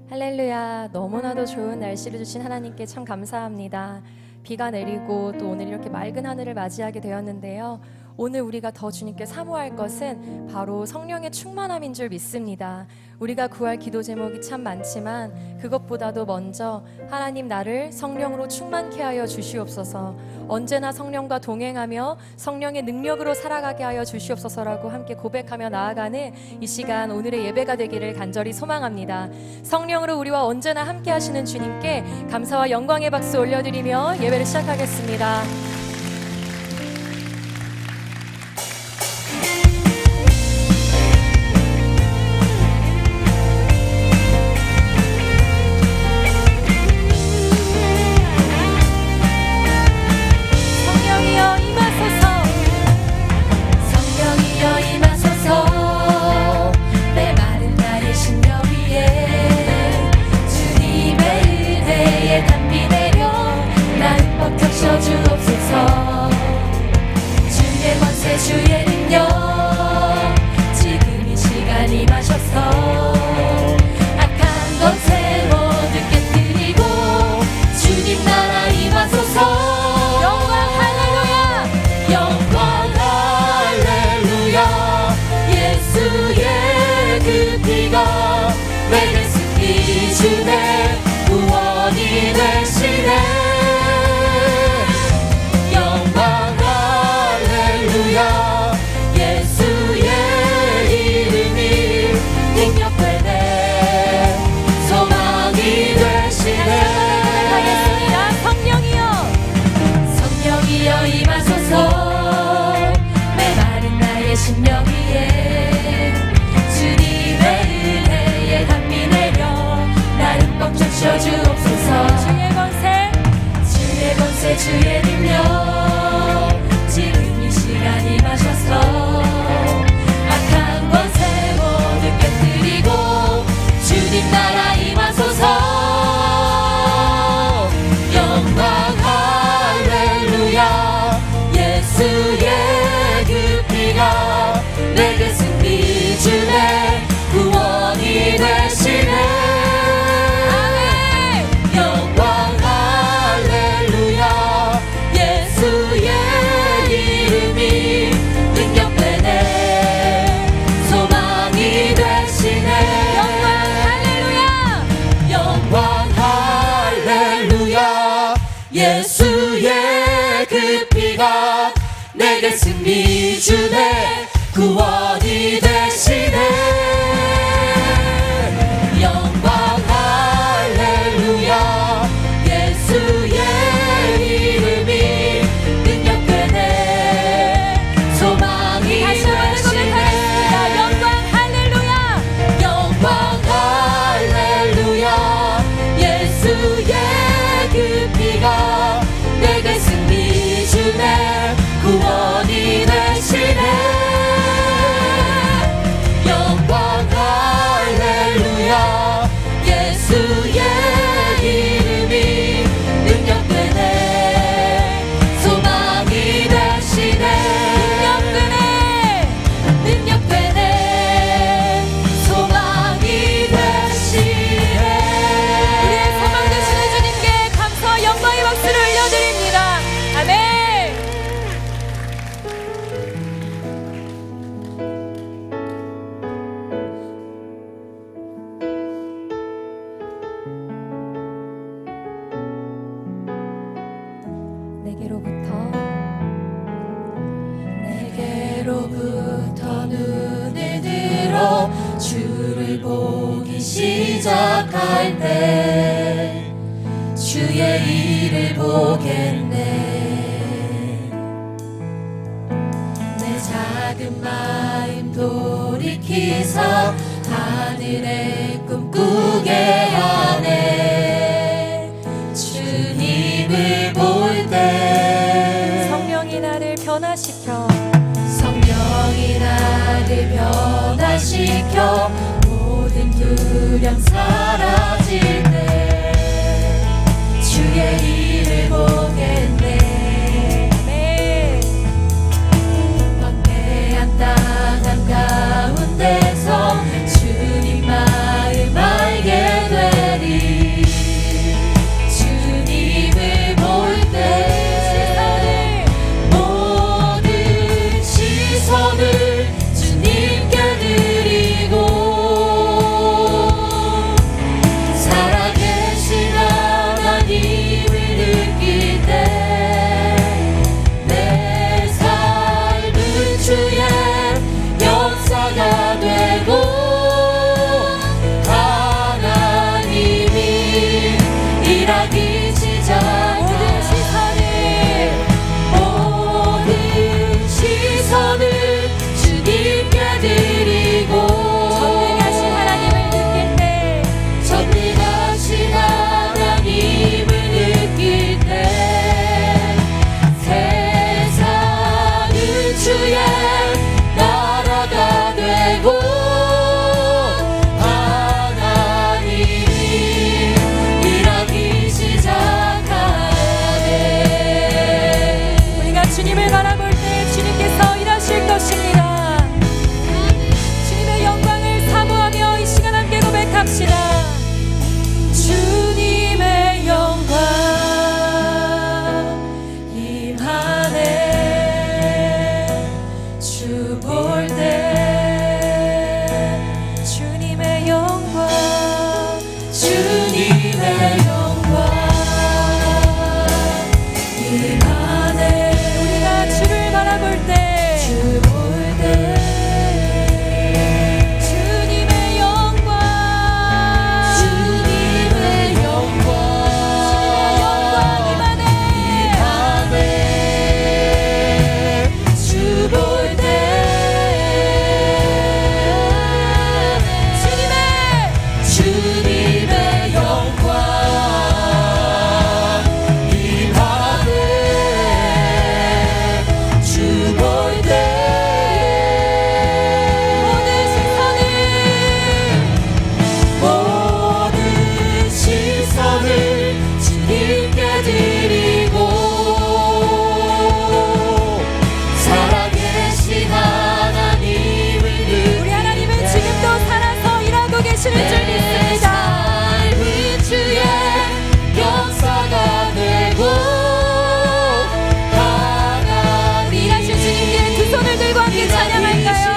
할렐루야. 너무나도 좋은 날씨를 주신 하나님께 참 감사합니다. 비가 내리고 또 오늘 이렇게 맑은 하늘을 맞이하게 되었는데요. 오늘 우리가 더 주님께 사모할 것은 바로 성령의 충만함인 줄 믿습니다. 우리가 구할 기도 제목이 참 많지만 그것보다도 먼저 하나님 나를 성령으로 충만케 하여 주시옵소서, 언제나 성령과 동행하며 성령의 능력으로 살아가게 하여 주시옵소서라고 함께 고백하며 나아가는 이 시간, 오늘의 예배가 되기를 간절히 소망합니다. 성령으로 우리와 언제나 함께 하시는 주님께 감사와 영광의 박수 올려드리며 예배를 시작하겠습니다. 주의 능력 지금 이 시간 임하셔서 악한 것에 모두 깨뜨리고 주님 나라 임하소서. 영광 할렐루야, 영광 할렐루야. 예수의 그 피가 내게 승리 주네, 구원이 되시네. 예수의 이름이 능력되네, 소망이 되시네. 하겠습니다. 성령이여 임하소서. 메마른 나의 심령 위에 주님의 은혜에 담비 내려 나를 꽉 적셔주옵소서. 주의 권세 주의 능력 지금 이 시간 임하셔서 악한 것에 모두 깨뜨리고 주님 나라 임하소서. 영광 할렐루야. 예수의 그 피가 내게 승리 주네, 구원이 되시네. 예수의 그 피가 내게 승리 주네, 구원이 되시네. 영광 할렐루야. 예수의 이름이 능력되네, 소망이 되시네. 영광 할렐루야, 영광 할렐루야. 예수의 그 피가 내게 승리 주네, 구원이 되시네. 영광 할렐루야. 예수의 이름이 능력되네, 소망이 되시네. 능력되네, 소망이 되시네. 우리의 소망 되시는 주님께 감사와 영광의 박수를 올려드립니다. 아멘. 내게로부터 눈을 들어 주를 보기 시작할 때 주의 일을 보겠네. 내 작은 마음 돌이키사 하늘의 꿈 꾸게 하네. 주님을 볼 때 성령이 나를 변화시켜, 성령이 나를 변화시켜 모든 두려움 사라질 때 주의 일을 보겠네. 광대한 땅 한가운데서 주님 마음 알게 돼. 시선을 주님께 드리고 전능하신 하나님을 느낄 때 전능하신 하나님을 느낄 때 세상은 주의 나라가 되고 하나님이 일하기 시작하네. 우리가 주님을 바라볼 때 주님께서 일하실 것입니다. 주님의 영광을 사모하며 이 시간 함께 고백합시다. 주님의 영광 임하네. 주 볼 때 주님의 영광 주님의 영광 임하네. 우리가 주를 바라볼 때 주 볼 때 주님의 영광 주님의 영광 임하네. 주 볼 때 주님의 영광 임하네. 주 볼 때 모든 시선을 주님께 드리고 살아계신 하나님을 우리 하나님은 지금도 살아서 일하고 계시는 줄 믿습니다. 삶은 주의 역사가 되고 우리 일하실 주님께 두 손을 들고 함께 찬양할까요?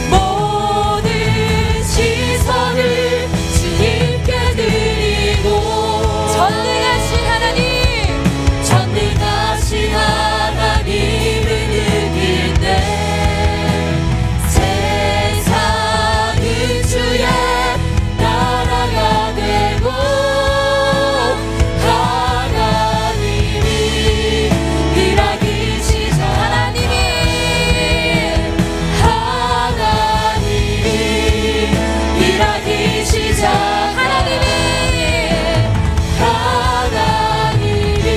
모든 시선을 주님께 드리고 전능하신 하나님 전능하신 하나님을 느낄 때 세상은 주의 나라가 되고 하나님이 일하기 시작 하나님이 일하기 시작 하나님이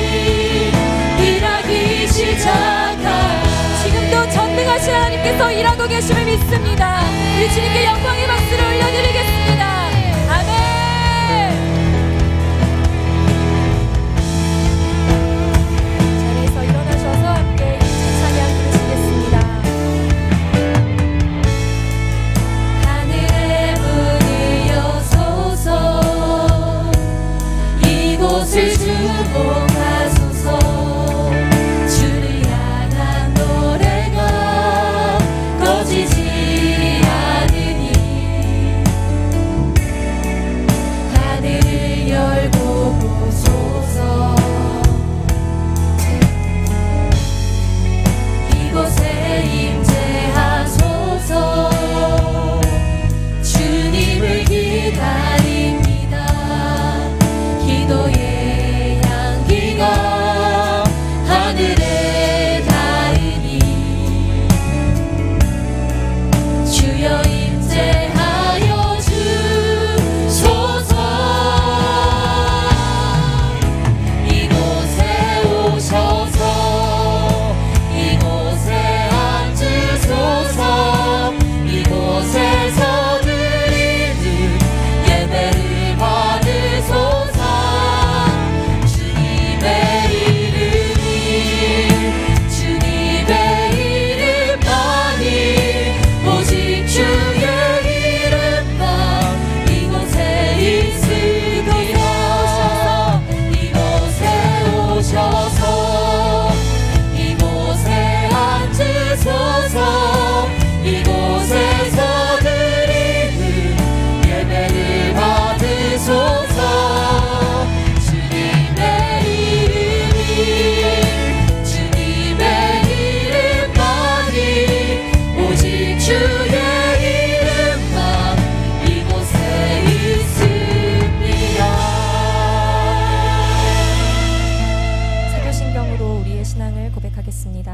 일하기 시작하 지금도 전능하신 하나님께서 일하고 계심을 믿습니다. 우리 주님께 영광의 박수를 올려드리겠습니다. 아멘. 자리에서 일어나셔서 함께 이 찬양 부르시겠습니다. 하늘의 문이 여소서 이곳을 주목하소서 주를 향한 노래가 꺼지지 않으니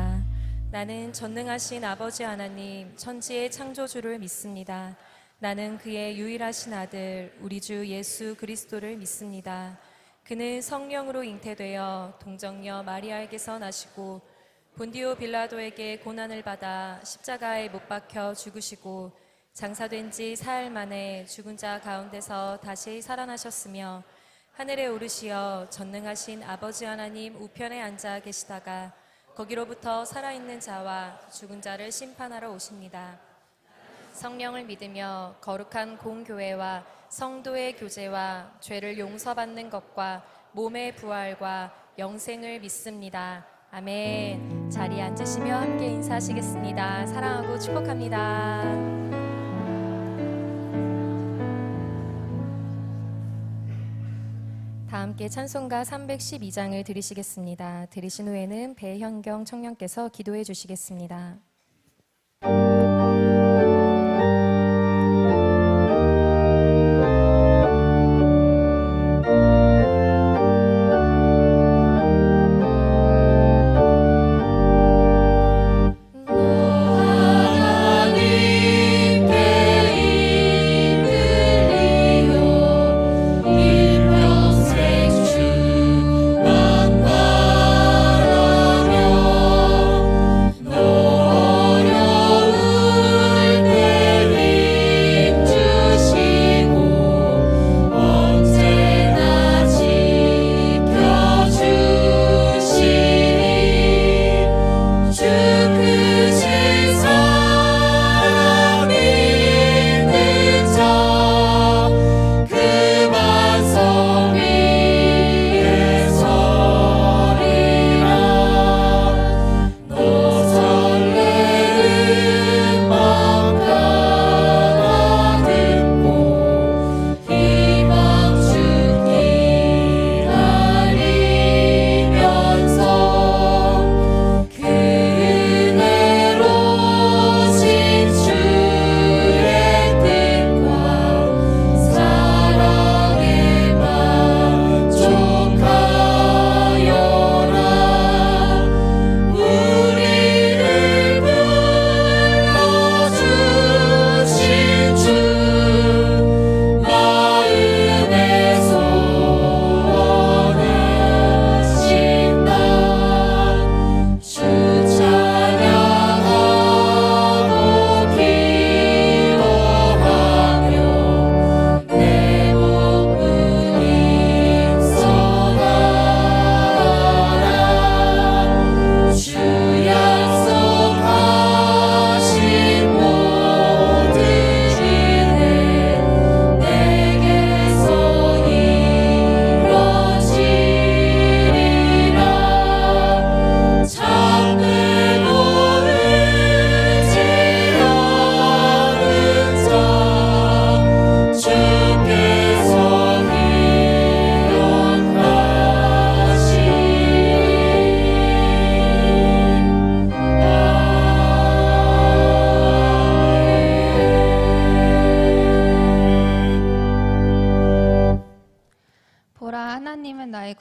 믿습니다. 나는 전능하신 아버지 하나님, 천지의 창조주를 믿습니다. 나는 그의 유일하신 아들, 우리 주 예수 그리스도를 믿습니다. 그는 성령으로 잉태되어 동정녀 마리아에게서 나시고 본디오 빌라도에게 고난을 받아 십자가에 못 박혀 죽으시고 장사된 지 사흘 만에 죽은 자 가운데서 다시 살아나셨으며 하늘에 오르시어 전능하신 아버지 하나님 우편에 앉아 계시다가 거기로부터 살아있는 자와 죽은 자를 심판하러 오십니다. 성령을 믿으며 거룩한 공교회와 성도의 교제와 죄를 용서받는 것과 몸의 부활과 영생을 믿습니다. 아멘. 자리에 앉으시며 함께 인사하시겠습니다. 사랑하고 축복합니다. 다 함께 찬송가 312장을 들으시겠습니다. 들으신 후에는 배현경 청년께서 기도해 주시겠습니다.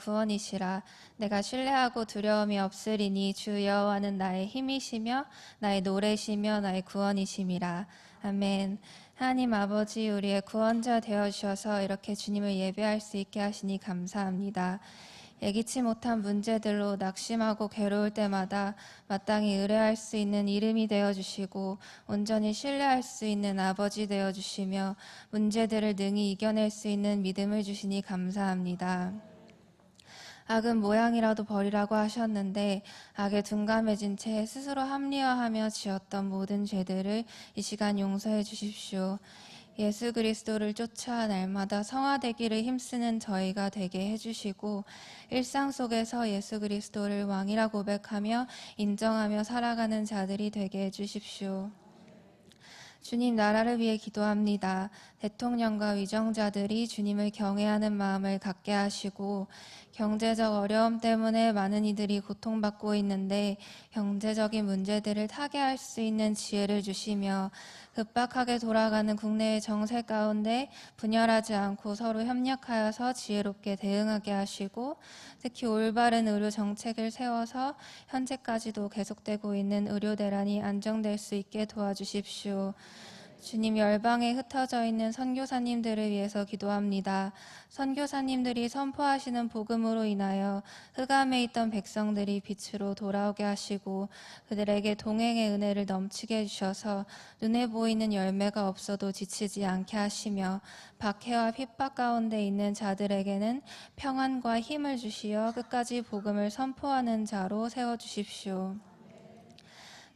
구원이시라. 내가 신뢰하고 두려움이 없으리니 주 여호와는 나의 힘이시며 나의 노래시며 나의 구원이심이라. 아멘. 하나님 아버지, 우리의 구원자 되어주셔서 이렇게 주님을 예배할 수 있게 하시니 감사합니다. 예기치 못한 문제들로 낙심하고 괴로울 때마다 마땅히 의뢰할 수 있는 이름이 되어주시고 온전히 신뢰할 수 있는 아버지 되어주시며 문제들을 능히 이겨낼 수 있는 믿음을 주시니 감사합니다. 악은 모양이라도 버리라고 하셨는데 악에 둔감해진 채 스스로 합리화하며 지었던 모든 죄들을 이 시간 용서해 주십시오. 예수 그리스도를 쫓아 날마다 성화되기를 힘쓰는 저희가 되게 해주시고 일상 속에서 예수 그리스도를 왕이라 고백하며 인정하며 살아가는 자들이 되게 해주십시오. 주님 나라를 위해 기도합니다. 대통령과 위정자들이 주님을 경외하는 마음을 갖게 하시고 경제적 어려움 때문에 많은 이들이 고통받고 있는데 경제적인 문제들을 타개할 수 있는 지혜를 주시며 급박하게 돌아가는 국내의 정세 가운데 분열하지 않고 서로 협력하여서 지혜롭게 대응하게 하시고 특히 올바른 의료 정책을 세워서 현재까지도 계속되고 있는 의료 대란이 안정될 수 있게 도와주십시오. 주님 열방에 흩어져 있는 선교사님들을 위해서 기도합니다. 선교사님들이 선포하시는 복음으로 인하여 흑암에 있던 백성들이 빛으로 돌아오게 하시고 그들에게 동행의 은혜를 넘치게 해주셔서 눈에 보이는 열매가 없어도 지치지 않게 하시며 박해와 핍박 가운데 있는 자들에게는 평안과 힘을 주시어 끝까지 복음을 선포하는 자로 세워주십시오.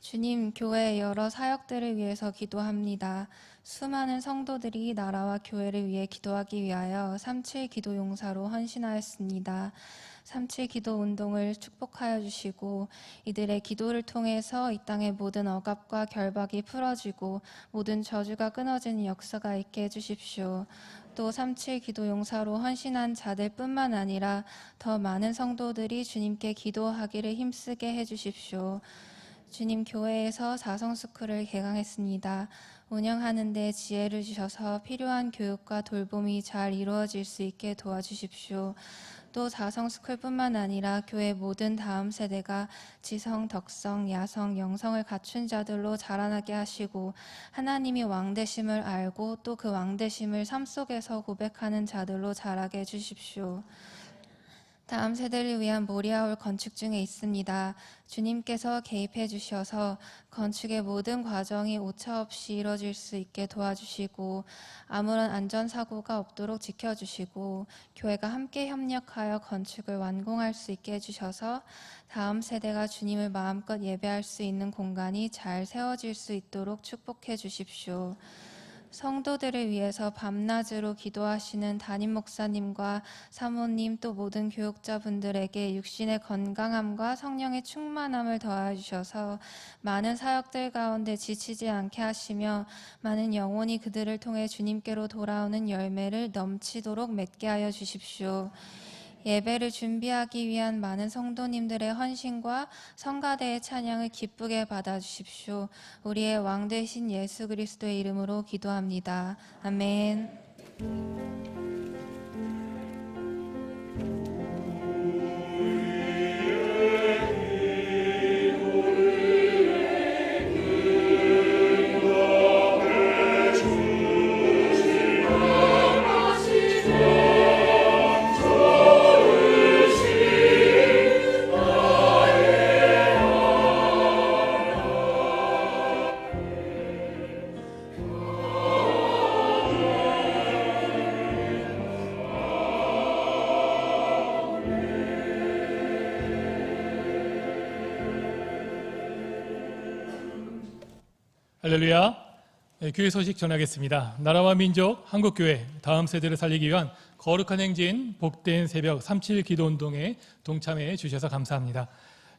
주님, 교회의 여러 사역들을 위해서 기도합니다. 수많은 성도들이 나라와 교회를 위해 기도하기 위하여 3.7 기도 용사로 헌신하였습니다. 3.7 기도 운동을 축복하여 주시고 이들의 기도를 통해서 이 땅의 모든 억압과 결박이 풀어지고 모든 저주가 끊어지는 역사가 있게 해주십시오. 또 3.7 기도 용사로 헌신한 자들뿐만 아니라 더 많은 성도들이 주님께 기도하기를 힘쓰게 해주십시오. 주님, 교회에서 사성스쿨을 개강했습니다. 운영하는 데 지혜를 주셔서 필요한 교육과 돌봄이 잘 이루어질 수 있게 도와주십시오. 또 사성스쿨뿐만 아니라 교회 모든 다음 세대가 지성, 덕성, 야성, 영성을 갖춘 자들로 자라나게 하시고 하나님이 왕되심을 알고 또 그 왕되심을 삶 속에서 고백하는 자들로 자라게 해주십시오. 다음 세대를 위한 모리아홀 건축 중에 있습니다. 주님께서 개입해 주셔서 건축의 모든 과정이 오차 없이 이루어질 수 있게 도와주시고 아무런 안전사고가 없도록 지켜주시고 교회가 함께 협력하여 건축을 완공할 수 있게 해주셔서 다음 세대가 주님을 마음껏 예배할 수 있는 공간이 잘 세워질 수 있도록 축복해 주십시오. 성도들을 위해서 밤낮으로 기도하시는 담임 목사님과 사모님 또 모든 교육자분들에게 육신의 건강함과 성령의 충만함을 더하여 주셔서 많은 사역들 가운데 지치지 않게 하시며 많은 영혼이 그들을 통해 주님께로 돌아오는 열매를 넘치도록 맺게 하여 주십시오. 예배를 준비하기 위한 많은 성도님들의 헌신과 성가대의 찬양을 기쁘게 받아주십시오. 우리의 왕 되신 예수 그리스도의 이름으로 기도합니다. 아멘. 할렐루야. 교회 소식 전하겠습니다. 나라와 민족, 한국교회 다음 세대를 살리기 위한 거룩한 행진 복된 새벽 3.7 기도운동에 동참해 주셔서 감사합니다.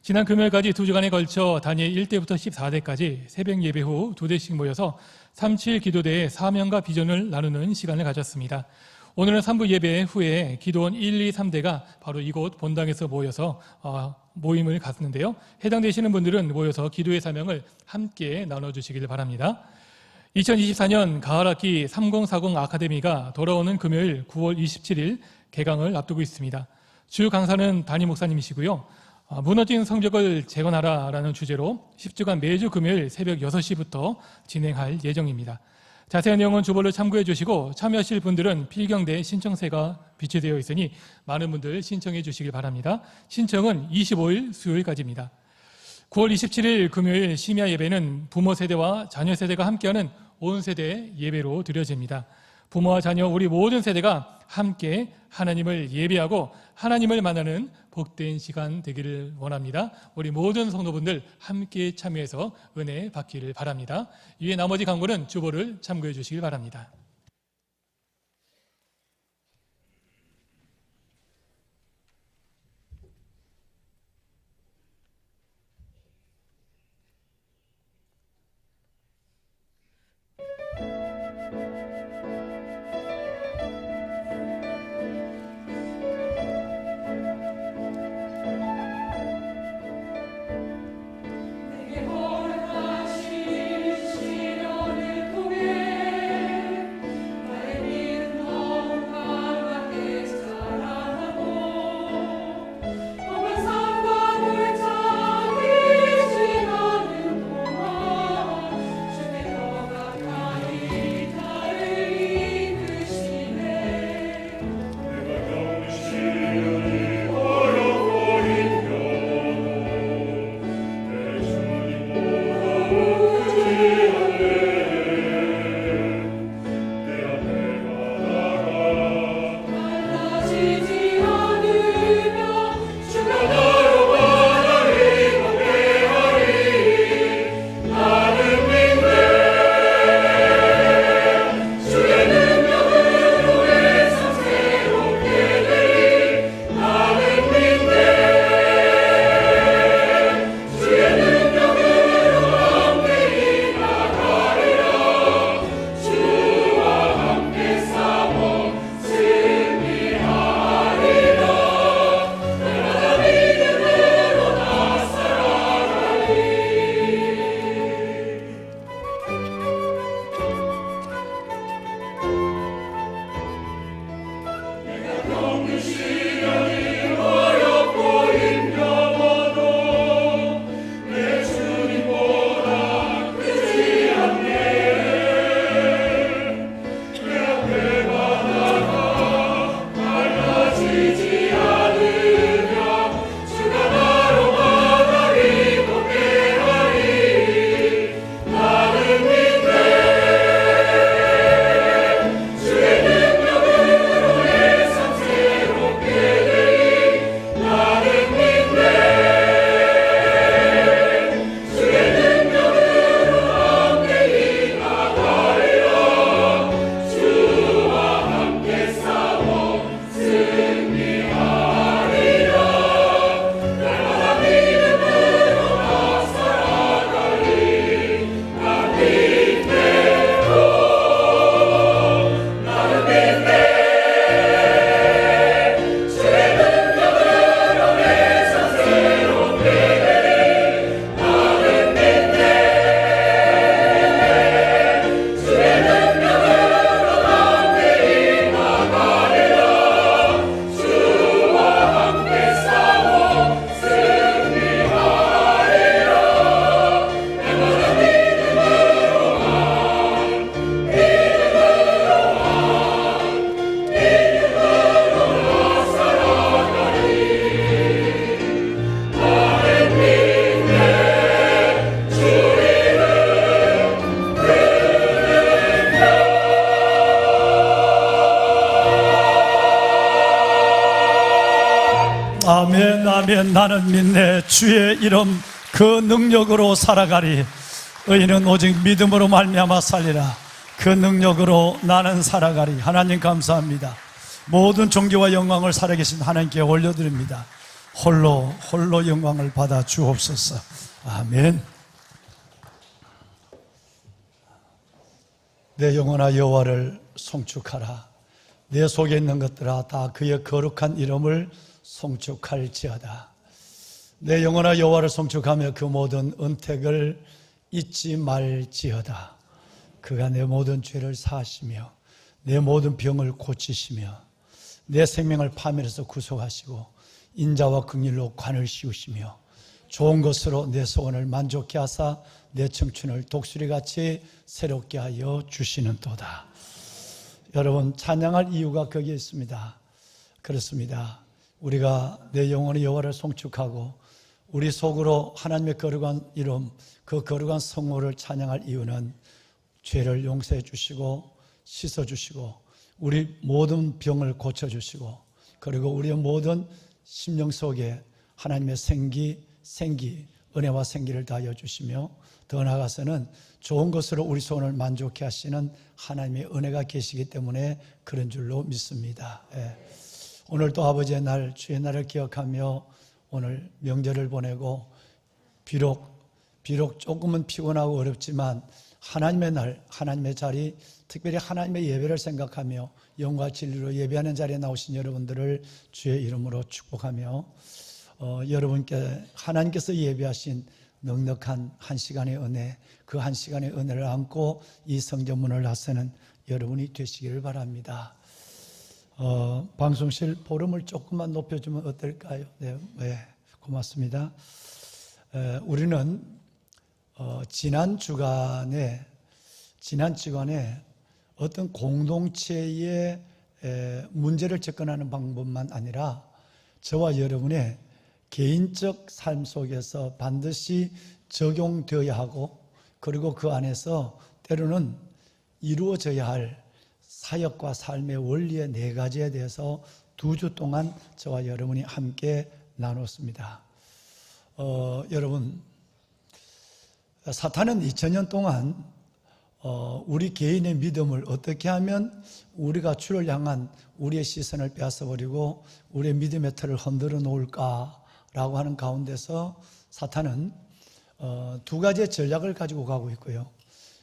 지난 금요일까지 2주간에 걸쳐 단일 1대부터 14대까지 새벽 예배 후 2대씩 모여서 3.7 기도대의 사명과 비전을 나누는 시간을 가졌습니다. 오늘은 3부 예배 후에 기도원 1, 2, 3대가 바로 이곳 본당에서 모여서 모임을 갖는데요. 해당되시는 분들은 모여서 기도의 사명을 함께 나눠주시길 바랍니다. 2024년 가을학기 3040 아카데미가 돌아오는 금요일 9월 27일 개강을 앞두고 있습니다. 주 강사는 담임 목사님이시고요. 무너진 성벽을 재건하라라는 주제로 10주간 매주 금요일 새벽 6시부터 진행할 예정입니다. 자세한 내용은 주보를 참고해 주시고 참여하실 분들은 필경대 신청세가 비치되어 있으니 많은 분들 신청해 주시길 바랍니다. 신청은 25일 수요일까지입니다. 9월 27일 금요일 심야 예배는 부모 세대와 자녀 세대가 함께하는 온 세대 예배로 드려집니다. 부모와 자녀 우리 모든 세대가 함께 하나님을 예배하고 하나님을 만나는 복된 시간 되기를 원합니다. 우리 모든 성도분들 함께 참여해서 은혜 받기를 바랍니다. 이외 나머지 광고는 주보를 참고해 주시길 바랍니다. 아멘 아멘. 나는 믿네. 주의 이름 그 능력으로 살아가리. 의인은 오직 믿음으로 말미암아 살리라. 그 능력으로 나는 살아가리. 하나님 감사합니다. 모든 존귀와 영광을 살아계신 하나님께 올려드립니다. 홀로 영광을 받아 주옵소서. 아멘. 내 영혼아 여호와를 송축하라. 내 속에 있는 것들아 다 그의 거룩한 이름을 송축할지어다. 내 영혼아 여호와를 송축하며 그 모든 은택을 잊지 말지어다. 그가 내 모든 죄를 사하시며 내 모든 병을 고치시며 내 생명을 파멸해서 구속하시고 인자와 긍휼로 관을 씌우시며 좋은 것으로 내 소원을 만족케 하사 내 청춘을 독수리같이 새롭게 하여 주시는도다. 여러분, 찬양할 이유가 거기에 있습니다. 그렇습니다. 우리가 내 영혼의 여호와를 송축하고 우리 속으로 하나님의 거룩한 이름, 그 거룩한 성호를 찬양할 이유는 죄를 용서해 주시고 씻어 주시고 우리 모든 병을 고쳐 주시고 그리고 우리의 모든 심령 속에 하나님의 생기, 은혜와 생기를 다하여 주시며 더 나아가서는 좋은 것으로 우리 소원을 만족케 하시는 하나님의 은혜가 계시기 때문에 그런 줄로 믿습니다. 오늘도 아버지의 날, 주의 날을 기억하며 오늘 명절을 보내고 비록 조금은 피곤하고 어렵지만 하나님의 날, 하나님의 자리, 특별히 하나님의 예배를 생각하며 영과 진리로 예배하는 자리에 나오신 여러분들을 주의 이름으로 축복하며 여러분께 하나님께서 예배하신 넉넉한 한 시간의 은혜, 그 한 시간의 은혜를 안고 이 성전문을 나서는 여러분이 되시기를 바랍니다. 방송실 볼륨을 조금만 높여주면 어떨까요? 네, 고맙습니다. 우리는 지난 주간에 어떤 공동체의 문제를 접근하는 방법만 아니라 저와 여러분의 개인적 삶 속에서 반드시 적용되어야 하고 그리고 그 안에서 때로는 이루어져야 할 사역과 삶의 원리의 4가지에 대해서 2주 동안 저와 여러분이 함께 나눴습니다. 여러분, 사탄은 2000년 동안 우리 개인의 믿음을 어떻게 하면 우리가 주를 향한 우리의 시선을 빼앗아버리고 우리의 믿음의 틀을 흔들어 놓을까라고 하는 가운데서 사탄은 2가지의 전략을 가지고 가고 있고요.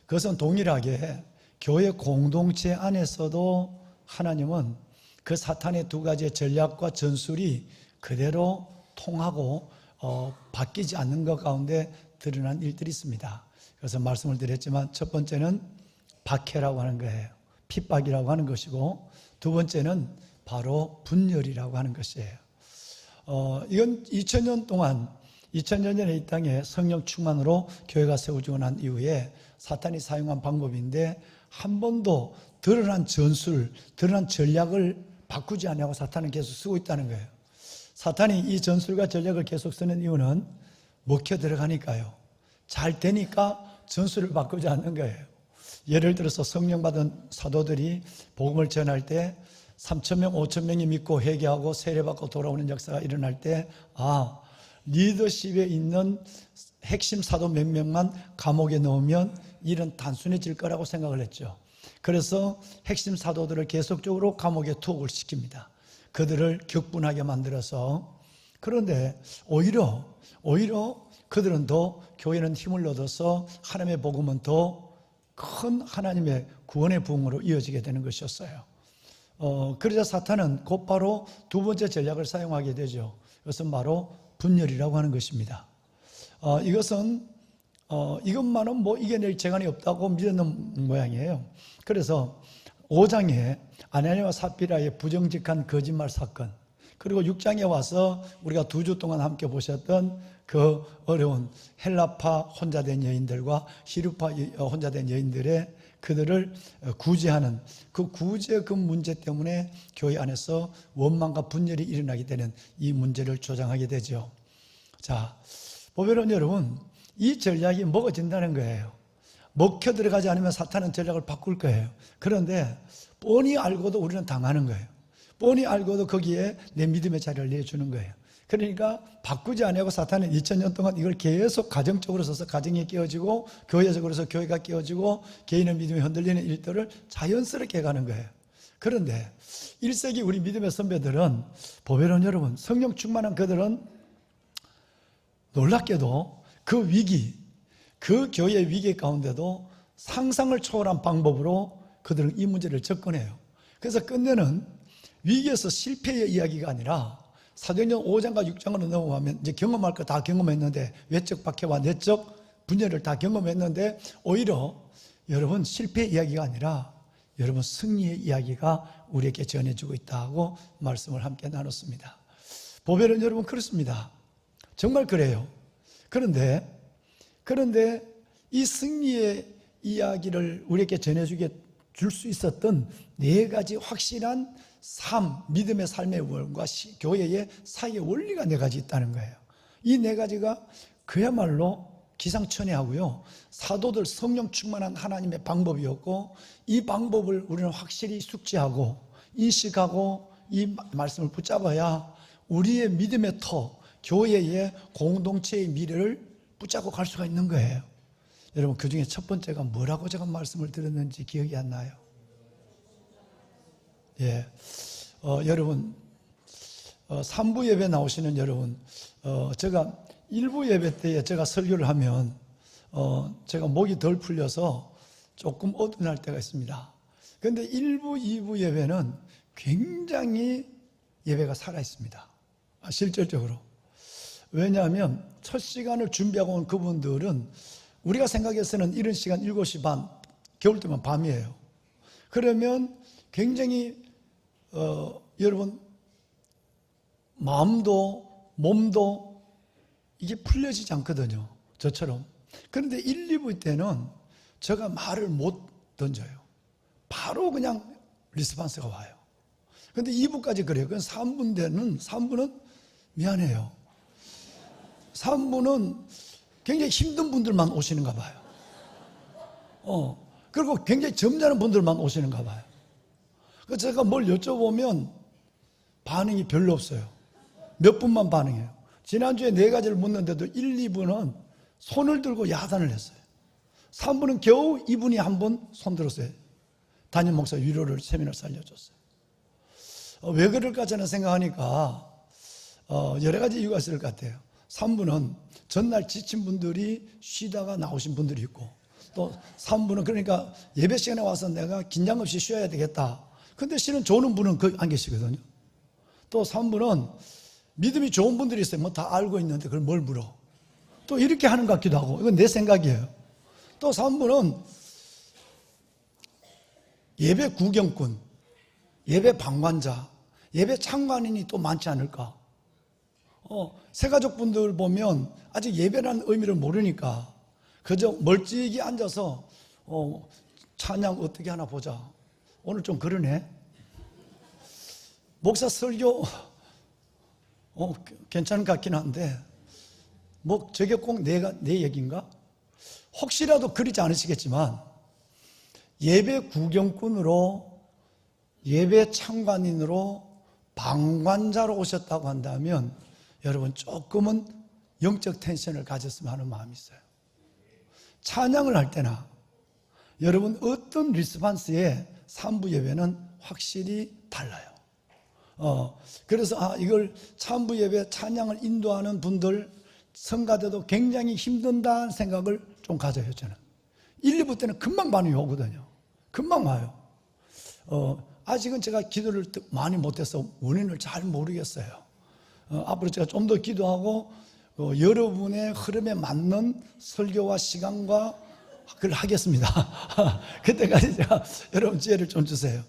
그것은 동일하게 교회 공동체 안에서도 하나님은 그 사탄의 2가지의 전략과 전술이 그대로 통하고 바뀌지 않는 것 가운데 드러난 일들이 있습니다. 그래서 말씀을 드렸지만 첫 번째는 박해라고 하는 거예요. 핍박이라고 하는 것이고 두 번째는 바로 분열이라고 하는 것이에요. 이건 2000년 동안 2000년 전에 이 땅에 성령 충만으로 교회가 세워지고 난 이후에 사탄이 사용한 방법인데 한 번도 드러난 전술, 드러난 전략을 바꾸지 않냐고 사탄은 계속 쓰고 있다는 거예요. 사탄이 이 전술과 전략을 계속 쓰는 이유는 먹혀 들어가니까요. 잘 되니까 전술을 바꾸지 않는 거예요. 예를 들어서 성령 받은 사도들이 복음을 전할 때 3,000명, 5,000명이 믿고 회개하고 세례받고 돌아오는 역사가 일어날 때 리더십에 있는 핵심 사도 몇 명만 감옥에 넣으면 일은 단순해질 거라고 생각을 했죠. 그래서 핵심 사도들을 계속적으로 감옥에 투옥을 시킵니다. 그들을 격분하게 만들어서. 그런데 오히려 그들은 더 교회는 힘을 얻어서 하나님의 복음은 더 큰 하나님의 구원의 부흥으로 이어지게 되는 것이었어요. 그러자 사탄은 곧바로 2번째 전략을 사용하게 되죠. 이것은 바로 분열이라고 하는 것입니다. 이것만은 뭐 이겨낼 재간이 없다고 믿는 모양이에요. 그래서 5장에 아나니아와 삽비라의 부정직한 거짓말 사건, 그리고 6장에 와서 우리가 2주 동안 함께 보셨던 그 어려운 헬라파 혼자된 여인들과 히르파 혼자된 여인들의 그들을 구제하는 그 구제 그 문제 때문에 교회 안에서 원망과 분열이 일어나게 되는 이 문제를 조장하게 되죠. 자, 보면은 여러분, 이 전략이 먹어진다는 거예요. 먹혀 들어가지 않으면 사탄은 전략을 바꿀 거예요. 그런데 뻔히 알고도 우리는 당하는 거예요. 뻔히 알고도 거기에 내 믿음의 자리를 내주는 거예요. 그러니까 바꾸지 않고 사탄은 2000년 동안 이걸 계속 가정적으로 써서 가정이 깨어지고 교회적으로 해서 교회가 깨어지고 개인의 믿음이 흔들리는 일들을 자연스럽게 해가는 거예요. 그런데 1세기 우리 믿음의 선배들은, 보배론 여러분, 성령 충만한 그들은 놀랍게도 그 위기, 그 교회의 위기 가운데도 상상을 초월한 방법으로 그들은 이 문제를 접근해요. 그래서 끝내는 위기에서 실패의 이야기가 아니라 사도행전 5장과 6장으로 넘어가면 이제 경험할 거 다 경험했는데, 외적 박해와 내적 분열을 다 경험했는데, 오히려 여러분 실패의 이야기가 아니라 여러분 승리의 이야기가 우리에게 전해주고 있다고 말씀을 함께 나눴습니다. 보배는 여러분 그렇습니다. 정말 그래요. 그런데 이 승리의 이야기를 우리에게 전해주게 줄 수 있었던 네 가지 확실한 믿음의 삶의 원과 교회의 사회의 원리가 네 가지 있다는 거예요. 이 네 가지가 그야말로 기상천외하고요, 사도들 성령 충만한 하나님의 방법이었고, 이 방법을 우리는 확실히 숙지하고 인식하고 이 말씀을 붙잡아야 우리의 믿음의 터, 교회의 공동체의 미래를 붙잡고 갈 수가 있는 거예요. 여러분, 그 중에 첫 번째가 뭐라고 제가 말씀을 드렸는지 기억이 안 나요. 예, 여러분, 3부 예배 나오시는 여러분, 제가 1부 예배 때에 제가 설교를 하면 제가 목이 덜 풀려서 조금 어두운할 때가 있습니다. 그런데 1부, 2부 예배는 굉장히 예배가 살아있습니다. 실질적으로. 왜냐하면 첫 시간을 준비하고 온 그분들은 우리가 생각해서는 이른 시간 7시 반, 겨울 때면 밤이에요. 그러면 굉장히 여러분 마음도 몸도 이게 풀려지지 않거든요. 저처럼. 그런데 1, 2부 때는 제가 말을 못 던져요. 바로 그냥 리스폰스가 와요. 그런데 2부까지 그래요. 그럼 3부는 미안해요. 3부는 굉장히 힘든 분들만 오시는가 봐요. 그리고 굉장히 점잖은 분들만 오시는가 봐요. 그래서 제가 뭘 여쭤보면 반응이 별로 없어요. 몇 분만 반응해요. 지난주에 4가지를 묻는데도 1, 2부는 손을 들고 야단을 했어요. 3부는 겨우 이분이 한 번 손 들었어요. 담임 목사 위로를 세미나를 살려줬어요. 왜 그럴까 저는 생각하니까 여러 가지 이유가 있을 것 같아요. 3부는 전날 지친 분들이 쉬다가 나오신 분들이 있고, 또 3부는 그러니까 예배 시간에 와서 내가 긴장 없이 쉬어야 되겠다. 근데 쉬는 좋은 분은 거기 안 계시거든요. 또 3부는 믿음이 좋은 분들이 있어요. 뭐 다 알고 있는데 그걸 뭘 물어. 또 이렇게 하는 것 같기도 하고, 이건 내 생각이에요. 또 3부는 예배 구경꾼, 예배 방관자, 예배 참관인이 또 많지 않을까. 새가족분들 보면 아직 예배라는 의미를 모르니까 그저 멀찍이 앉아서 찬양 어떻게 하나 보자. 오늘 좀 그러네. 목사 설교 괜찮은 것 같긴 한데 뭐 저게 꼭 내 얘기인가? 혹시라도 그러지 않으시겠지만 예배 구경꾼으로, 예배 참관인으로, 방관자로 오셨다고 한다면 여러분 조금은 영적 텐션을 가졌으면 하는 마음이 있어요. 찬양을 할 때나 여러분 어떤 리스폰스에 3부 예배는 확실히 달라요. 그래서 이걸 3부 예배 찬양을 인도하는 분들, 성가대도 굉장히 힘든다는 생각을 좀 가져요. 저는 1, 2부 때는 금방 반응이 오거든요. 금방 와요. 아직은 제가 기도를 많이 못해서 원인을 잘 모르겠어요. 앞으로 제가 좀 더 기도하고 여러분의 흐름에 맞는 설교와 시간과 그걸 하겠습니다. 그때까지 제가 여러분 지혜를 좀 주세요.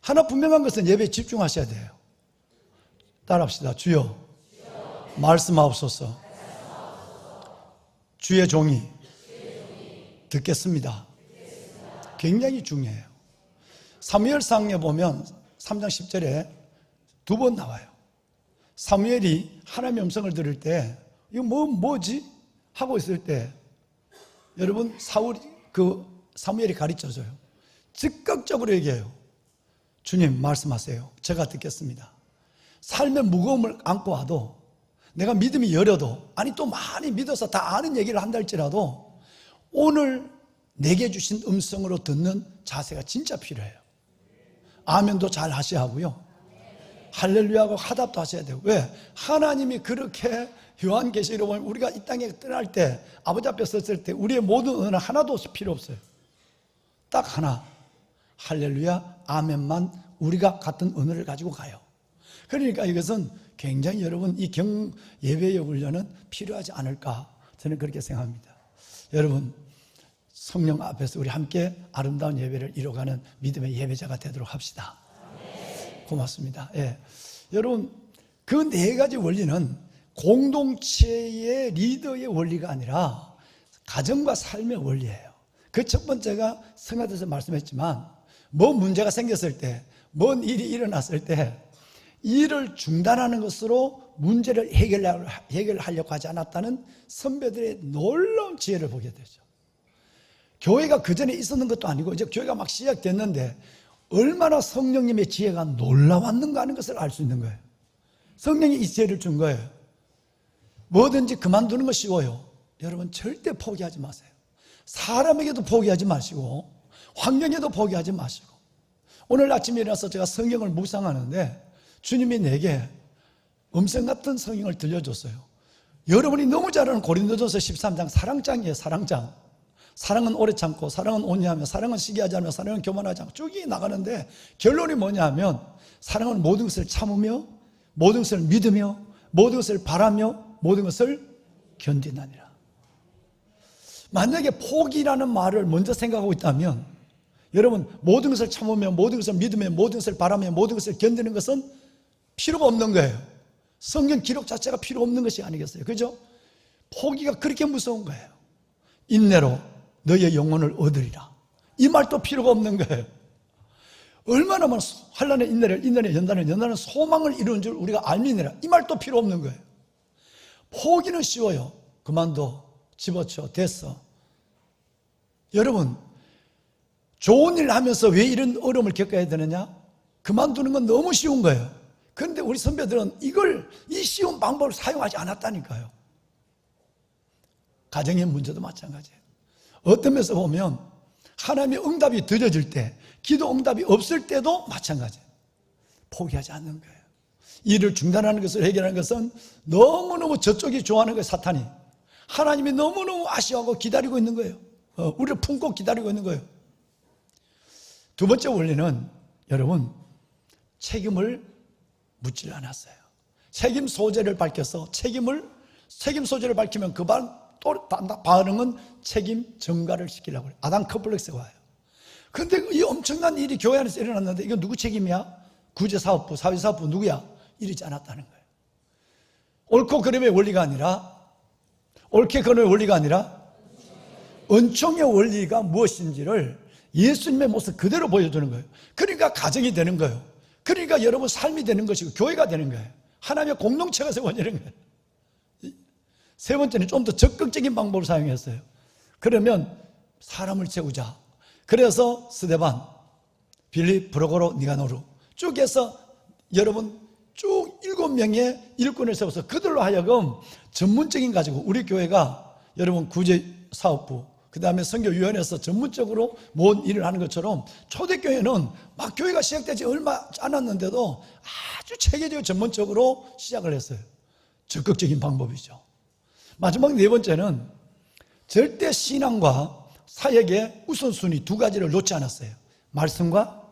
하나 분명한 것은 예배에 집중하셔야 돼요. 따라합시다. 주여, 말씀하옵소서. 주의 종이 듣겠습니다. 굉장히 중요해요. 사무엘상에 보면 3장 10절에 2번 나와요. 사무엘이 하나님의 음성을 들을 때 이거 뭐지? 하고 있을 때 여러분 사무엘이 가르쳐줘요. 즉각적으로 얘기해요. 주님 말씀하세요. 제가 듣겠습니다. 삶의 무거움을 안고 와도 내가 믿음이 여려도, 아니 또 많이 믿어서 다 아는 얘기를 한다 할지라도 오늘 내게 주신 음성으로 듣는 자세가 진짜 필요해요. 아멘도 잘 하셔야 하고요, 할렐루야하고 화답도 하셔야 돼요. 왜? 하나님이 그렇게 요한계시록 보면 우리가 이 땅에 떠날 때, 아버지 앞에 섰을 때 우리의 모든 은혜는 하나도 필요 없어요. 딱 하나, 할렐루야 아멘만 우리가 같은 은혜를 가지고 가요. 그러니까 이것은 굉장히 여러분 이 예배의 훈련은 필요하지 않을까, 저는 그렇게 생각합니다. 여러분, 성령 앞에서 우리 함께 아름다운 예배를 이뤄가는 믿음의 예배자가 되도록 합시다. 고맙습니다. 예. 여러분, 그 네 가지 원리는 공동체의 리더의 원리가 아니라 가정과 삶의 원리예요. 그 첫 번째가 성가대에서 말씀했지만, 뭐 문제가 생겼을 때, 뭔 일이 일어났을 때 일을 중단하는 것으로 문제를 해결하려고 하지 않았다는 선배들의 놀라운 지혜를 보게 되죠. 교회가 그전에 있었는 것도 아니고 이제 교회가 막 시작됐는데 얼마나 성령님의 지혜가 놀라웠는가 하는 것을 알 수 있는 거예요. 성령이 이 지혜를 준 거예요. 뭐든지 그만두는 거 쉬워요. 여러분 절대 포기하지 마세요. 사람에게도 포기하지 마시고 환경에도 포기하지 마시고. 오늘 아침에 일어나서 제가 성경을 묵상하는데 주님이 내게 음성 같은 성경을 들려줬어요. 여러분이 너무 잘 아는 고린도전서 13장 사랑장이에요. 사랑장. 사랑은 오래 참고, 사랑은 온유하며, 사랑은 시기하지 않으며, 사랑은 교만하지 않고 쭉 나가는데 결론이 뭐냐 하면 사랑은 모든 것을 참으며, 모든 것을 믿으며, 모든 것을 바라며, 모든 것을 견디나니라. 만약에 포기라는 말을 먼저 생각하고 있다면 여러분, 모든 것을 참으며, 모든 것을 믿으며, 모든 것을 바라며, 모든 것을 견디는 것은 필요가 없는 거예요. 성경 기록 자체가 필요 없는 것이 아니겠어요? 그죠? 포기가 그렇게 무서운 거예요. 인내로 너의 영혼을 얻으리라. 이 말도 필요가 없는 거예요. 얼마나 많은 환난의 인내를 연단은 소망을 이루는 줄 우리가 알미니라. 이 말도 필요 없는 거예요. 포기는 쉬워요. 그만둬, 집어쳐, 됐어. 여러분, 좋은 일 하면서 왜 이런 어려움을 겪어야 되느냐? 그만두는 건 너무 쉬운 거예요. 그런데 우리 선배들은 이 쉬운 방법을 사용하지 않았다니까요. 가정의 문제도 마찬가지예요. 어떤 면에서 보면 하나님의 응답이 늦어질 때, 기도 응답이 없을 때도 마찬가지예요. 포기하지 않는 거예요. 일을 중단하는 것을 해결하는 것은 너무너무 저쪽이 좋아하는 거예요. 사탄이. 하나님이 너무너무 아쉬워하고 기다리고 있는 거예요. 우리를 품고 기다리고 있는 거예요. 두 번째 원리는 여러분, 책임을 묻질 않았어요. 책임 소재를 밝혀서 책임 소재를 밝히면 그 반응은 책임 전가를 시키려고 해요. 아담 컴플렉스가 와요. 그런데 이 엄청난 일이 교회 안에서 일어났는데 이건 누구 책임이야? 구제사업부, 사회사업부 누구야? 이러지 않았다는 거예요. 옳고 그름의 원리가 아니라, 옳게 그름의 원리가 아니라 은총의 원리가 무엇인지를 예수님의 모습 그대로 보여주는 거예요. 그러니까 가정이 되는 거예요. 그러니까 여러분 삶이 되는 것이고 교회가 되는 거예요. 하나님의 공동체가 세워지는 거예요. 세 번째는 좀 더 적극적인 방법을 사용했어요. 그러면 사람을 채우자. 그래서 스데반, 빌립, 브로고로, 니가노루 쭉 해서 여러분 쭉 7명의 일꾼을 세워서 그들로 하여금 전문적인 가지고 우리 교회가 여러분 구제사업부, 그 다음에 선교위원회에서 전문적으로 모든 일을 하는 것처럼 초대교회는 막 교회가 시작되지 얼마 않았는데도 아주 체계적으로 전문적으로 시작을 했어요. 적극적인 방법이죠. 마지막 네 번째는 절대 신앙과 사역의 우선순위 두 가지를 놓지 않았어요. 말씀과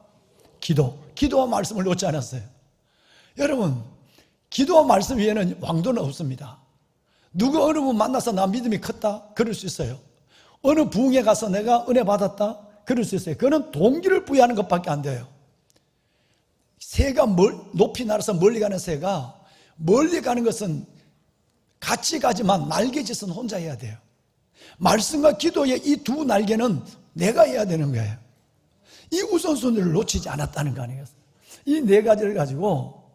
기도와 말씀을 놓지 않았어요. 여러분, 기도와 말씀 위에는 왕도는 없습니다. 누구 어느 분 만나서 나 믿음이 컸다? 그럴 수 있어요. 어느 부흥에 가서 내가 은혜 받았다? 그럴 수 있어요. 그거는 동기를 부여하는 것밖에 안 돼요. 새가 높이 날아서 멀리 가는 새가 멀리 가는 것은 같이 가지만 날개짓은 혼자 해야 돼요. 말씀과 기도의 이 두 날개는 내가 해야 되는 거예요. 이 우선순위를 놓치지 않았다는 거 아니겠어요? 이 네 가지를 가지고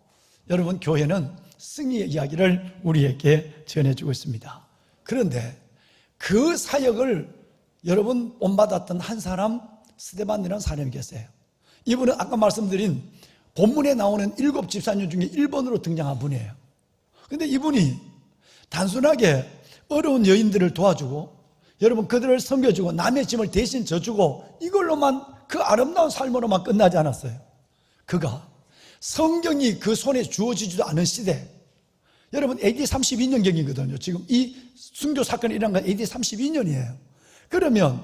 여러분 교회는 승리의 이야기를 우리에게 전해주고 있습니다. 그런데 그 사역을 여러분 본받았던 한 사람, 스데반이라는 사람이 계세요. 이분은 아까 말씀드린 본문에 나오는 7 집사님 중에 1번으로 등장한 분이에요. 그런데 이분이 단순하게 어려운 여인들을 도와주고 여러분 그들을 섬겨주고 남의 짐을 대신 져주고 이걸로만 그 아름다운 삶으로만 끝나지 않았어요. 그가 성경이 그 손에 주어지지도 않은 시대, 여러분 AD 32년경이거든요. 지금 이 순교 사건이 일어난 건 AD 32년이에요. 그러면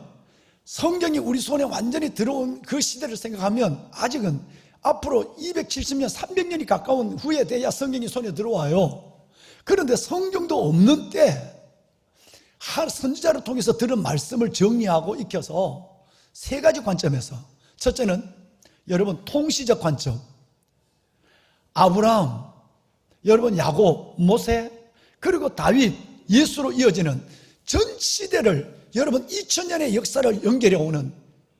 성경이 우리 손에 완전히 들어온 그 시대를 생각하면 아직은 앞으로 270년, 300년이 가까운 후에 돼야 성경이 손에 들어와요. 그런데 성경도 없는 때 선지자를 통해서 들은 말씀을 정리하고 익혀서 세 가지 관점에서, 첫째는 여러분 통시적 관점, 아브라함, 여러분 야곱, 모세, 그리고 다윗, 예수로 이어지는 전 시대를 여러분 2000년의 역사를 연결해 오는,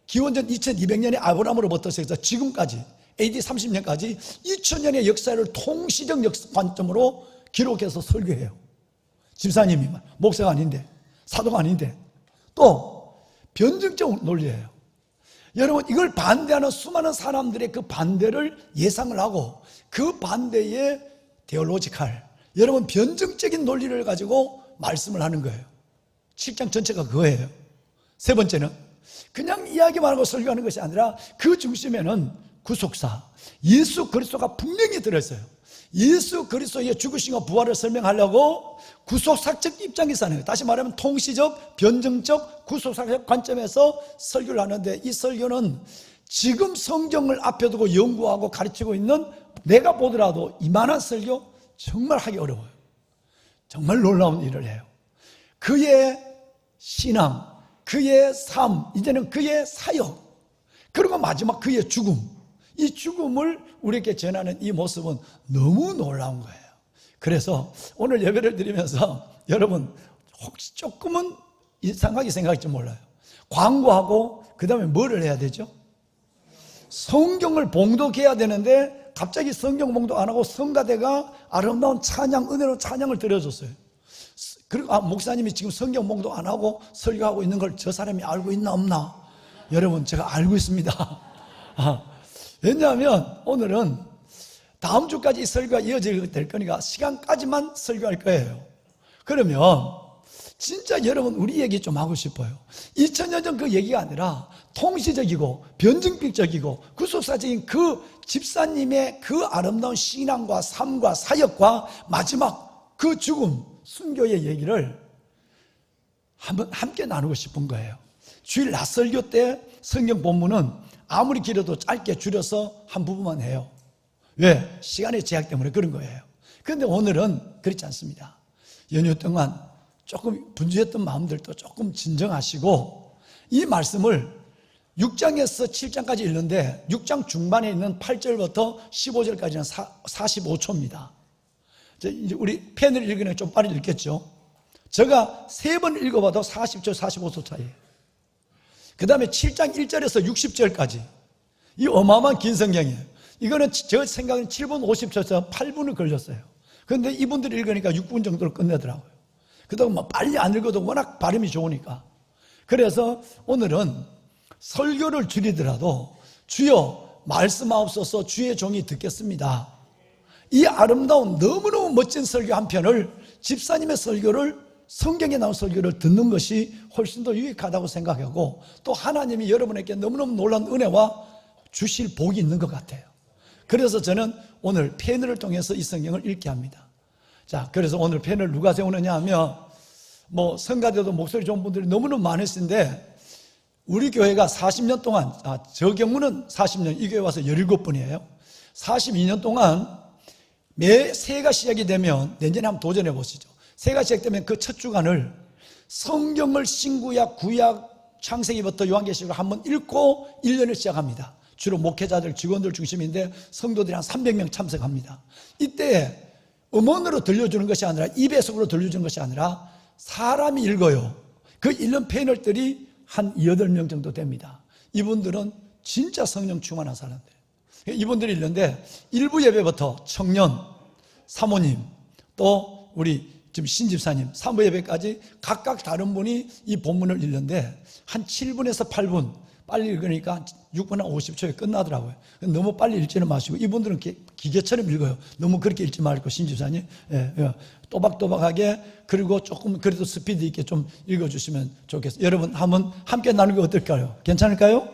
기원전 2200년의 아브라함으로부터 해서 지금까지 AD 30년까지 2000년의 역사를 통시적 관점으로 기록해서 설교해요. 집사님이 목사가 아닌데, 사도가 아닌데, 또 변증적 논리예요. 여러분 이걸 반대하는 수많은 사람들의 그 반대를 예상을 하고 그 반대에 테올로지칼, 여러분 변증적인 논리를 가지고 말씀을 하는 거예요. 7장 전체가 그거예요. 세 번째는 그냥 이야기만 하고 설교하는 것이 아니라 그 중심에는 구속사, 예수 그리스도가 분명히 들어있어요. 예수 그리스도의 죽으심과 부활을 설명하려고 구속사적 입장에서 하는 거예요. 다시 말하면 통시적, 변증적, 구속사적 관점에서 설교를 하는데, 이 설교는 지금 성경을 앞에 두고 연구하고 가르치고 있는 내가 보더라도 이만한 설교 정말 하기 어려워요. 정말 놀라운 일을 해요. 그의 신앙, 그의 삶, 이제는 그의 사역, 그리고 마지막 그의 죽음, 이 죽음을 우리에게 전하는 이 모습은 너무 놀라운 거예요. 그래서 오늘 예배를 드리면서 여러분 혹시 조금은 이상하게 생각할지 몰라요. 광고하고 그 다음에 뭐를 해야 되죠? 성경을 봉독해야 되는데 갑자기 성경 봉독 안 하고 성가대가 아름다운 찬양, 은혜로운 찬양을 드려줬어요. 그리고 목사님이 지금 성경 봉독 안 하고 설교하고 있는 걸 저 사람이 알고 있나 없나? 여러분 제가 알고 있습니다. 왜냐하면 오늘은 다음 주까지 이 설교가 이어지게 될 거니까 시간까지만 설교할 거예요. 그러면 진짜 여러분 우리 얘기 좀 하고 싶어요. 2000년 전 그 얘기가 아니라 통시적이고 변증적이고 구속사적인 그 집사님의 그 아름다운 신앙과 삶과 사역과 마지막 그 죽음, 순교의 얘기를 한번 함께 나누고 싶은 거예요. 주일 낮 설교 때 성경 본문은 아무리 길어도 짧게 줄여서 한 부분만 해요. 왜? 시간의 제약 때문에 그런 거예요. 그런데 오늘은 그렇지 않습니다. 연휴 동안 조금 분주했던 마음들도 조금 진정하시고 이 말씀을 6장에서 7장까지 읽는데 6장 중반에 있는 8절부터 15절까지는 45초입니다. 이제 우리 펜을 읽으면 좀 빨리 읽겠죠. 제가 3번 읽어봐도 40초, 45초 차이에요. 그 다음에 7장 1절에서 60절까지 이 어마어마한 긴 성경이에요. 이거는 제 생각엔 7분 50초에서 8분을 걸렸어요. 그런데 이분들이 읽으니까 6분 정도로 끝내더라고요. 그다음 뭐 빨리 안 읽어도 워낙 발음이 좋으니까. 그래서 오늘은 설교를 줄이더라도 주여 말씀하옵소서, 주의 종이 듣겠습니다. 이 아름다운 너무너무 멋진 설교 한 편을, 집사님의 설교를, 성경에 나온 설교를 듣는 것이 훨씬 더 유익하다고 생각하고, 또 하나님이 여러분에게 너무너무 놀라운 은혜와 주실 복이 있는 것 같아요. 그래서 저는 오늘 패널을 통해서 이 성경을 읽게 합니다. 자, 그래서 오늘 패널 누가 세우느냐 하면, 뭐 성가대도 목소리 좋은 분들이 너무너무 많으신데, 우리 교회가 40년 동안, 저 경우는 40년, 이 교회 와서 17분이에요. 42년 동안 매 새해가 시작이 되면, 내년에 한번 도전해 보시죠. 새해가 시작되면 그 첫 주간을 성경을 신구약, 구약, 창세기부터 요한계시록을 한번 읽고 1년을 시작합니다. 주로 목회자들, 직원들 중심인데 성도들이 한 300명 참석합니다. 이때 음원으로 들려주는 것이 아니라, 입배속으로 들려주는 것이 아니라 사람이 읽어요. 그 읽는 패널들이 한 8명 정도 됩니다. 이분들은 진짜 성령 충만한 사람들. 이분들이 읽는데 1부 예배부터 청년, 사모님, 또 우리 지금 신집사님, 3부 예배까지 각각 다른 분이 이 본문을 읽는데 한 7분에서 8분, 빨리 읽으니까 6분 한 50초에 끝나더라고요. 너무 빨리 읽지는 마시고, 이분들은 기계처럼 읽어요. 너무 그렇게 읽지 말고, 신집사님. 예, 예. 또박또박하게, 그리고 조금 그래도 스피드 있게 좀 읽어주시면 좋겠어요. 여러분 한번 함께 나누는 게 어떨까요? 괜찮을까요?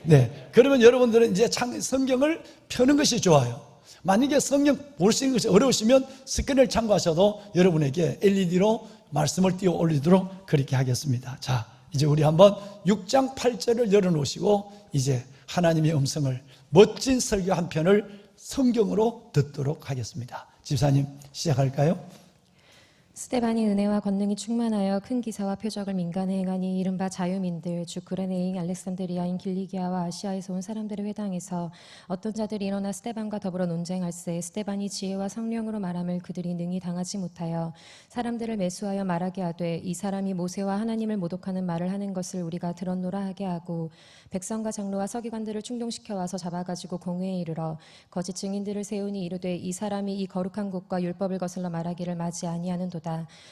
네. 그러면 여러분들은 이제 성경을 펴는 것이 좋아요. 만약에 성경 볼 수 있는 것이 어려우시면 스크린을 참고하셔도 여러분에게 LED로 말씀을 띄워 올리도록 그렇게 하겠습니다. 자, 이제 우리 한번 6장 8절을 열어놓으시고 이제 하나님의 음성을, 멋진 설교 한 편을 성경으로 듣도록 하겠습니다. 집사님 시작할까요? 스데반이 은혜와 권능이 충만하여 큰 기사와 표적을 민간에 행하니 이른바 자유민들 주 구레네인 알렉산드리아인 길리기아와 아시아에서 온 사람들의 회당에서 어떤 자들이 일어나 스데반과 더불어 논쟁할세 스데반이 지혜와 성령으로 말함을 그들이 능히 당하지 못하여 사람들을 매수하여 말하게 하되 이 사람이 모세와 하나님을 모독하는 말을 하는 것을 우리가 들었노라 하게 하고 백성과 장로와 서기관들을 충동시켜 와서 잡아가지고 공회에 이르러 거짓 증인들을 세우니 이르되 이 사람이 이 거룩한 곳과 율법을 거슬러 말하기를 마지 아니하는도다.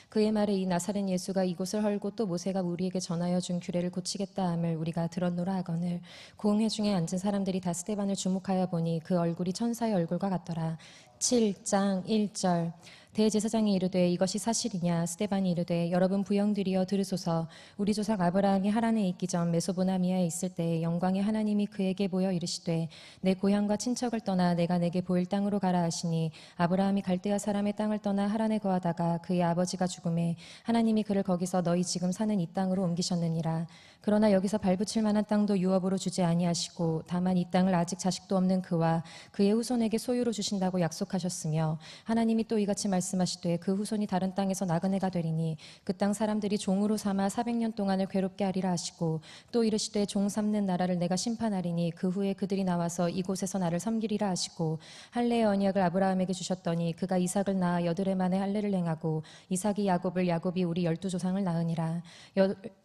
그의 말에 이 나사렛 예수가 이곳을 헐고 또 모세가 우리에게 전하여 준 규례를 고치겠다 함을 우리가 들었노라 하거늘 공회 중에 앉은 사람들이 다 스데반을 주목하여 보니 그 얼굴이 천사의 얼굴과 같더라. 7장 1절 대제사장이 이르되 이것이 사실이냐? 스데반이 이르되 여러분 부형들이여 들으소서. 우리 조상 아브라함이 하란에 있기 전 메소보나미아에 있을 때 영광의 하나님이 그에게 보여 이르시되 내 고향과 친척을 떠나 내가 내게 보일 땅으로 가라 하시니 아브라함이 갈대아 사람의 땅을 떠나 하란에 거하다가 그의 아버지가 죽음에 하나님이 그를 거기서 너희 지금 사는 이 땅으로 옮기셨느니라. 그러나 여기서 발붙일 만한 땅도 유업으로 주지 아니하시고 다만 이 땅을 아직 자식도 없는 그와 그의 후손에게 소유로 주신다고 약속하셨으며 하나님이 또 이같이 말씀하시되 그 후손이 다른 땅에서 나그네가 되리니 그 땅 사람들이 종으로 삼아 400년 동안을 괴롭게 하리라 하시고 또 이르시되 종 삼는 나라를 내가 심판하리니 그 후에 그들이 나와서 이곳에서 나를 섬기리라 하시고 할례의 언약을 아브라함에게 주셨더니 그가 이삭을 낳아 여드레 만에 할례를 행하고 이삭이 야곱을 야곱이 우리 12조상을 낳으니라.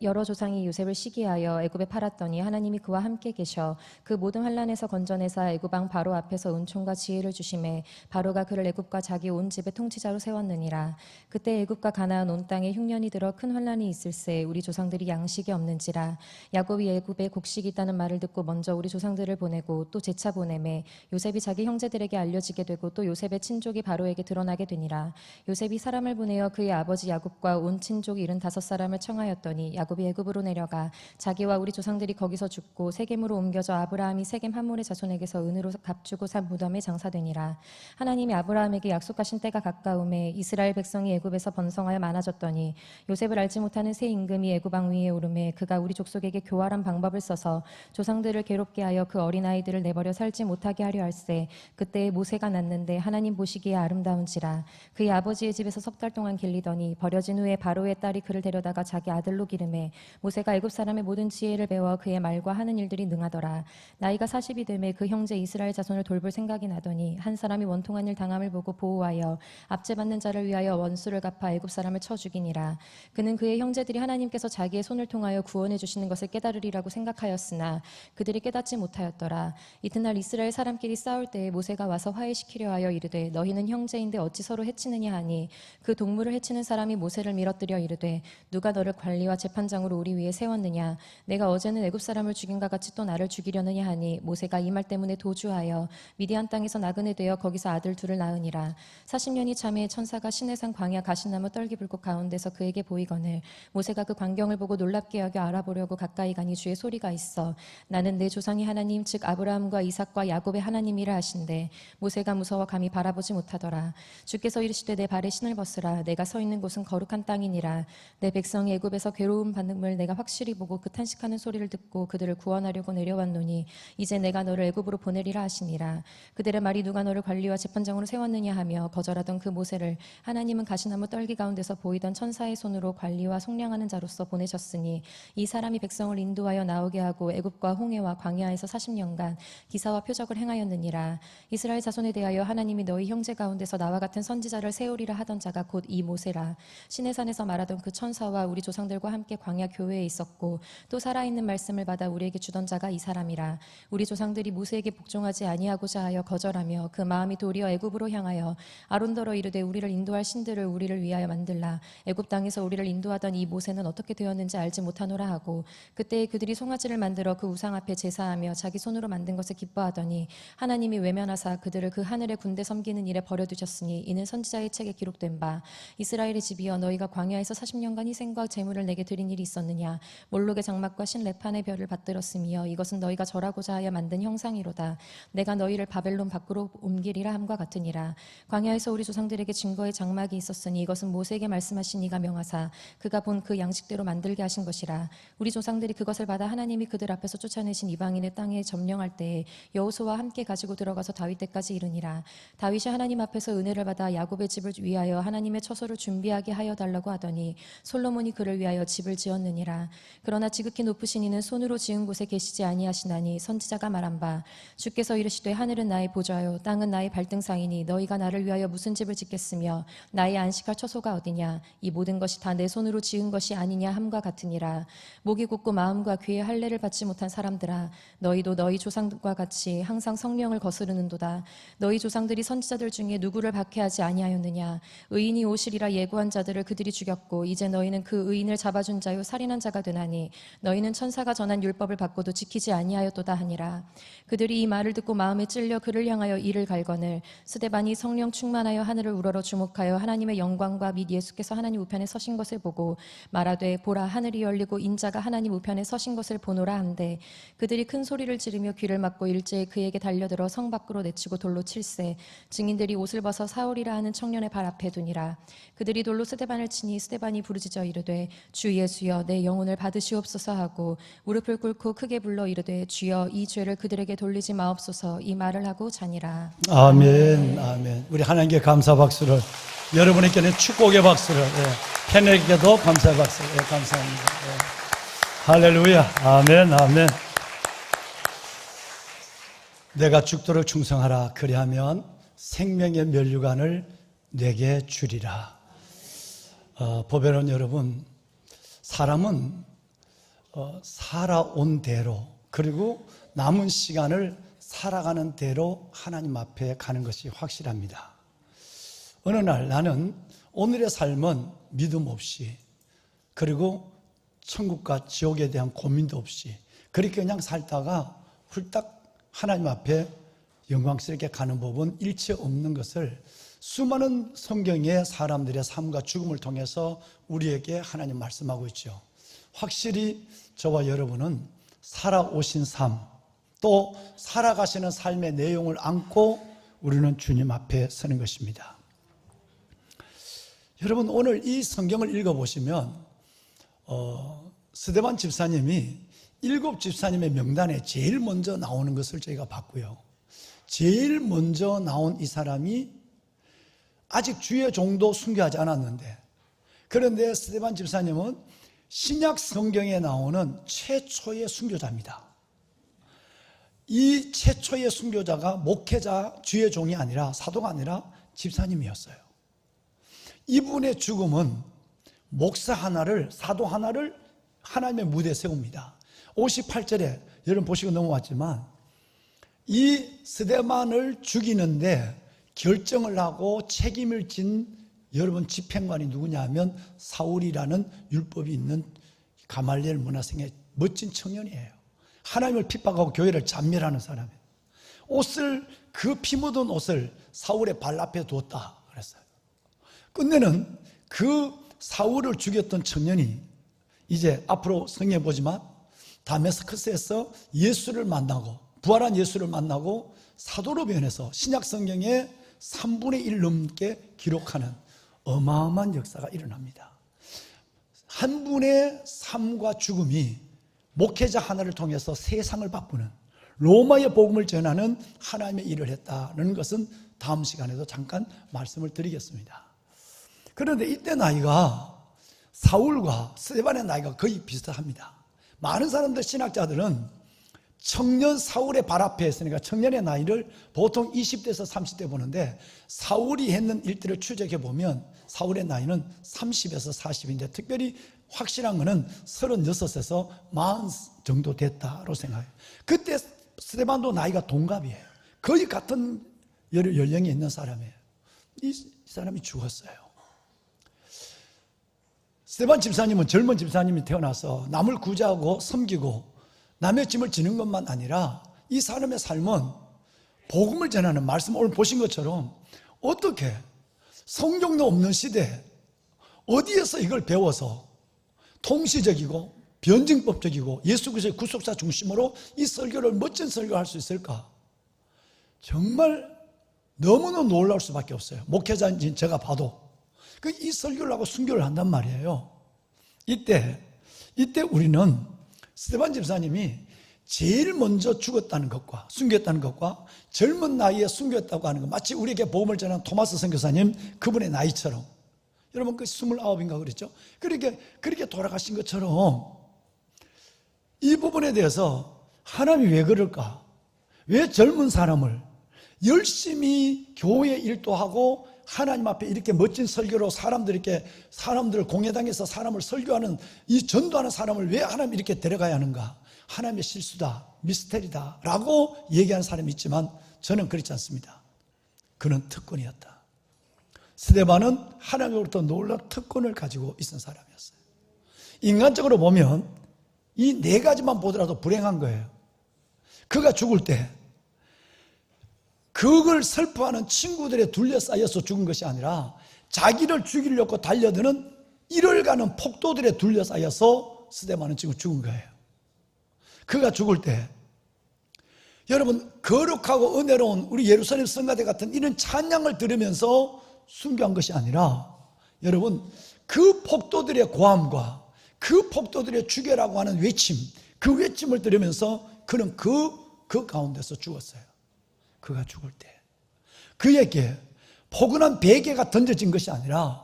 여러 조상이 요셉을 시기하여 애굽에 팔았더니 하나님이 그와 함께 계셔 그 모든 환난에서 건져내사 애굽 왕 바로 앞에서 은총과 지혜를 주심에 바로가 그를 애굽과 자기 온 집의 통치자로 세웠느니라. 그때 애굽과 가나안 온 땅에 흉년이 들어 큰 환난이 있을세 우리 조상들이 양식이 없는지라. 야곱이 애굽에 곡식이 있다는 말을 듣고 먼저 우리 조상들을 보내고 또 재차 보내매 요셉이 자기 형제들에게 알려지게 되고 또 요셉의 친족이 바로에게 드러나게 되니라. 요셉이 사람을 보내어 그의 아버지 야곱과 온 친족 75사람을 청하였더니 야곱이 애굽으로 내려가 자기와 우리 조상들이 거기서 죽고 세겜으로 옮겨져 아브라함이 세겜 함몰의 자손에게서 은으로 값주고 산 무덤에 장사되니라. 하나님이 아브라함에게 약속하신 때가 가까움에 이스라엘 백성이 애굽에서 번성하여 많아졌더니 요셉을 알지 못하는 새 임금이 애굽 왕 위에 오르매 그가 우리 족속에게 교활한 방법을 써서 조상들을 괴롭게 하여 그 어린아이들을 내버려 살지 못하게 하려 할세 그때에 모세가 났는데 하나님 보시기에 아름다운지라. 그의 아버지의 집에서 석 달 동안 길리더니 버려진 후에 바로의 딸이 그를 데려다가 자기 아들로 기르매 모세가 애굽 사람의 모든 지혜를 배워 그의 말과 하는 일들이 능하더라. 나이가 40이 되매 그 형제 이스라엘 자손을 돌볼 생각이 나더니 한 사람이 원통한 일 당함을 보고 보호하여 압제받는 자를 위하여 원수를 갚아 애굽 사람을 쳐 죽이니라. 그는 그의 형제들이 하나님께서 자기의 손을 통하여 구원해 주시는 것을 깨달으리라고 생각하였으나 그들이 깨닫지 못하였더라. 이튿날 이스라엘 사람끼리 싸울 때에 모세가 와서 화해시키려 하여 이르되 너희는 형제인데 어찌 서로 해치느냐 하니 그 동물을 해치는 사람이 모세를 밀어뜨려 이르되 누가 너를 관리와 재판장으로 우리 위에 세웠느냐? 내가 어제는 애굽 사람을 죽인과 같이 또 나를 죽이려느냐 하니 모세가 이 말 때문에 도주하여 미디안 땅에서 나그네 되어 거기서 아들 둘을 낳으니라. 40년이 참에 천사가 시내산 광야 가시나무 떨기불꽃 가운데서 그에게 보이거늘 모세가 그 광경을 보고 놀랍게 여겨 알아보려고 가까이 가니 주의 소리가 있어 나는 내 조상의 하나님 즉 아브라함과 이삭과 야곱의 하나님이라 하신대 모세가 무서워 감히 바라보지 못하더라. 주께서 이르시되 내 발에 신을 벗으라 내가 서 있는 곳은 거룩한 땅이니라. 내 백성이 애굽에서 괴로움 받음을 내가 확실히 보고 그 탄식하는 소리를 듣고 그들을 구원하려고 내려왔노니 이제 내가 너를 애굽으로 보내리라 하시니라. 그들의 말이 누가 너를 관리와 재판장으로 세웠느냐 하며 거절하던 그 모세를 하나님은 가시나무 떨기 가운데서 보이던 천사의 손으로 관리와 속량하는 자로서 보내셨으니 이 사람이 백성을 인도하여 나오게 하고 애굽과 홍해와 광야에서 40년간 기사와 표적을 행하였느니라. 이스라엘 자손에 대하여 하나님이 너희 형제 가운데서 나와 같은 선지자를 세우리라 하던 자가 곧 이 모세라. 시내산에서 말하던 그 천사와 우리 조상들과 함께 광야 교회에 있었고 또 살아있는 말씀을 받아 우리에게 주던 자가 이 사람이라. 우리 조상들이 모세에게 복종하지 아니하고자 하여 거절하며 그 마음이 도리어 애굽으로 향하여 아론더러 이르되 이르되 우리를 인도할 신들을 우리를 위하여 만들라. 애굽 땅에서 우리를 인도하던 이 모세는 어떻게 되었는지 알지 못하노라 하고, 그때에 그들이 송아지를 만들어 그 우상 앞에 제사하며 자기 손으로 만든 것을 기뻐하더니 하나님이 외면하사 그들을 그 하늘의 군대 섬기는 일에 버려두셨으니 이는 선지자의 책에 기록된 바 이스라엘의 집이여 너희가 광야에서 40년간 희생과 제물을 내게 드린 일이 있었느냐. 몰록의 장막과 신레판의 별을 받들었으며 이것은 너희가 절하고자 하여 만든 형상이로다. 내가 너희를 바벨론 밖으로 옮기리라 함과 같으니라. 광야에서 우리 조상들에게 증거의 장막이 있었으니 이것은 모세에게 말씀하신 이가 명하사 그가 본 그 양식대로 만들게 하신 것이라. 우리 조상들이 그것을 받아 하나님이 그들 앞에서 쫓아내신 이방인의 땅에 점령할 때에 여호수아와 함께 가지고 들어가서 다윗 때까지 이르니라. 다윗이 하나님 앞에서 은혜를 받아 야곱의 집을 위하여 하나님의 처소를 준비하게 하여 달라고 하더니 솔로몬이 그를 위하여 집을 지었느니라. 그러나 지극히 높으신 이는 손으로 지은 곳에 계시지 아니하시나니 선지자가 말한 바 주께서 이르시되 하늘은 나의 보좌요 땅은 나의 발등상이니 너희가 나를 위하여 무슨 집을 짓겠으며 나의 안식할 처소가 어디냐. 이 모든 것이 다 내 손으로 지은 것이 아니냐 함과 같으니라. 목이 굳고 마음과 귀에 할례를 받지 못한 사람들아, 너희도 너희 조상과 같이 항상 성령을 거스르는도다. 너희 조상들이 선지자들 중에 누구를 박해하지 아니하였느냐. 의인이 오시리라 예고한 자들을 그들이 죽였고 이제 너희는 그 의인을 잡아준 자요 살인한 자가 되나니 너희는 천사가 전한 율법을 받고도 지키지 아니하였도다 하니라. 그들이 이 말을 듣고 마음에 찔려 그를 향하여 이를 갈거늘 스데반이 성령 충만하여 하늘을 우러러 주목하여 하나님의 영광과 및 예수께서 하나님 우편에 서신 것을 보고 말하되 보라 하늘이 열리고 인자가 하나님 우편에 서신 것을 보노라 한데 그들이 큰 소리를 지르며 귀를 막고 일제히 그에게 달려들어 성 밖으로 내치고 돌로 칠세. 증인들이 옷을 벗어 사울이라 하는 청년의 발 앞에 두니라. 그들이 돌로 스데반을 치니 스데반이 부르짖어 이르되 주 예수여 내 영혼을 받으시옵소서 하고 무릎을 꿇고 크게 불러 이르되 주여 이 죄를 그들에게 돌리지 마옵소서. 이 말을 하고 자니라. 아멘, 아멘. 우리 하나님께 감사 박수를, 여러분에게는 축복의 박수를, 팬에게도 감사의 박수를, 감사합니다. 할렐루야, 아멘, 아멘. 내가 죽도록 충성하라. 그리하면 생명의 면류관을 내게 주리라. 보배로운 여러분, 사람은 살아온 대로 그리고 남은 시간을 살아가는 대로 하나님 앞에 가는 것이 확실합니다. 어느 날 나는 오늘의 삶은 믿음 없이 그리고 천국과 지옥에 대한 고민도 없이 그렇게 그냥 살다가 훌딱 하나님 앞에 영광스럽게 가는 법은 일체 없는 것을 수많은 성경의 사람들의 삶과 죽음을 통해서 우리에게 하나님 말씀하고 있죠. 확실히 저와 여러분은 살아오신 삶, 또 살아가시는 삶의 내용을 안고 우리는 주님 앞에 서는 것입니다. 여러분, 오늘 이 성경을 읽어보시면 스데반 집사님이 7 집사님의 명단에 제일 먼저 나오는 것을 저희가 봤고요. 제일 먼저 나온 이 사람이 아직 주의 종도 순교하지 않았는데, 그런데 스데반 집사님은 신약 성경에 나오는 최초의 순교자입니다. 이 최초의 순교자가 목회자, 주의 종이 아니라 사도가 아니라 집사님이었어요. 이분의 죽음은 목사 하나를, 사도 하나를 하나님의 무대에 세웁니다. 58절에 여러분 보시고 넘어왔지만 이 스데반을 죽이는데 결정을 하고 책임을 진 여러분 집행관이 누구냐 하면 사울이라는 율법이 있는 가말리엘 문화생의 멋진 청년이에요. 하나님을 핍박하고 교회를 잔멸하는 사람이에요. 옷을, 그 피 묻은 옷을 사울의 발 앞에 두었다 그랬어요. 끝내는 그 사울을 죽였던 청년이 이제 앞으로 성경에 보지만 다메스커스에서 예수를 만나고 부활한 예수를 만나고 사도로 변해서 신약 성경에 3분의 1 넘게 기록하는 어마어마한 역사가 일어납니다. 한 분의 삶과 죽음이 목회자 하나를 통해서 세상을 바꾸는 로마의 복음을 전하는 하나님의 일을 했다는 것은 다음 시간에도 잠깐 말씀을 드리겠습니다. 그런데 이때 나이가 사울과 스데반의 나이가 거의 비슷합니다. 많은 사람들, 신학자들은 청년 사울의 발 앞에 있으니까 청년의 나이를 보통 20대에서 30대 보는데 사울이 했는 일들을 추적해 보면 사울의 나이는 30에서 40인데 특별히 확실한 것은 36에서 40 정도 됐다고 생각해요. 그때 스데반도 나이가 동갑이에요. 거의 같은 연령에 있는 사람이에요. 이 이 사람이 죽었어요. 스데반 집사님은 젊은 집사님이 태어나서 남을 구제하고 섬기고 남의 짐을 지는 것만 아니라 이 사람의 삶은 복음을 전하는 말씀, 오늘 보신 것처럼 어떻게 성경도 없는 시대에 어디에서 이걸 배워서 통시적이고 변증법적이고 예수 그리스도의 구속사 중심으로 이 설교를 멋진 설교할 수 있을까? 정말 너무너무 놀라울 수밖에 없어요. 목회자인 제가 봐도 이 설교를 하고 순교를 한단 말이에요. 이때 우리는 스데반 집사님이 제일 먼저 죽었다는 것과 순교했다는 것과 젊은 나이에 순교했다고 하는 것, 마치 우리에게 복음을 전한 토마스 선교사님 그분의 나이처럼, 여러분 그 29인가 그랬죠? 그렇게 돌아가신 것처럼 이 부분에 대해서 하나님이 왜 그럴까? 왜 젊은 사람을 열심히 교회 일도 하고 하나님 앞에 이렇게 멋진 설교로 사람들을 공회당에서 사람을 설교하는 이 전도하는 사람을 왜 하나님 이렇게 데려가야 하는가? 하나님의 실수다, 미스테리다 라고 얘기하는 사람이 있지만 저는 그렇지 않습니다. 그는 특권이었다. 스데반은 하나님으로부터 놀라운 특권을 가지고 있는 사람이었어요. 인간적으로 보면 이 네 가지만 보더라도 불행한 거예요. 그가 죽을 때 그걸 슬퍼하는 친구들에 둘러싸여서 죽은 것이 아니라 자기를 죽이려고 달려드는 이를 가는 폭도들에 둘러싸여서 스데반은 지금 죽은 거예요. 그가 죽을 때 여러분 거룩하고 은혜로운 우리 예루살렘 성가대 같은 이런 찬양을 들으면서 순교한 것이 아니라 여러분 그 폭도들의 고함과 그 폭도들의 죽여라고 하는 외침, 그 외침을 들으면서 그는 그 가운데서 죽었어요. 그가 죽을 때 그에게 포근한 베개가 던져진 것이 아니라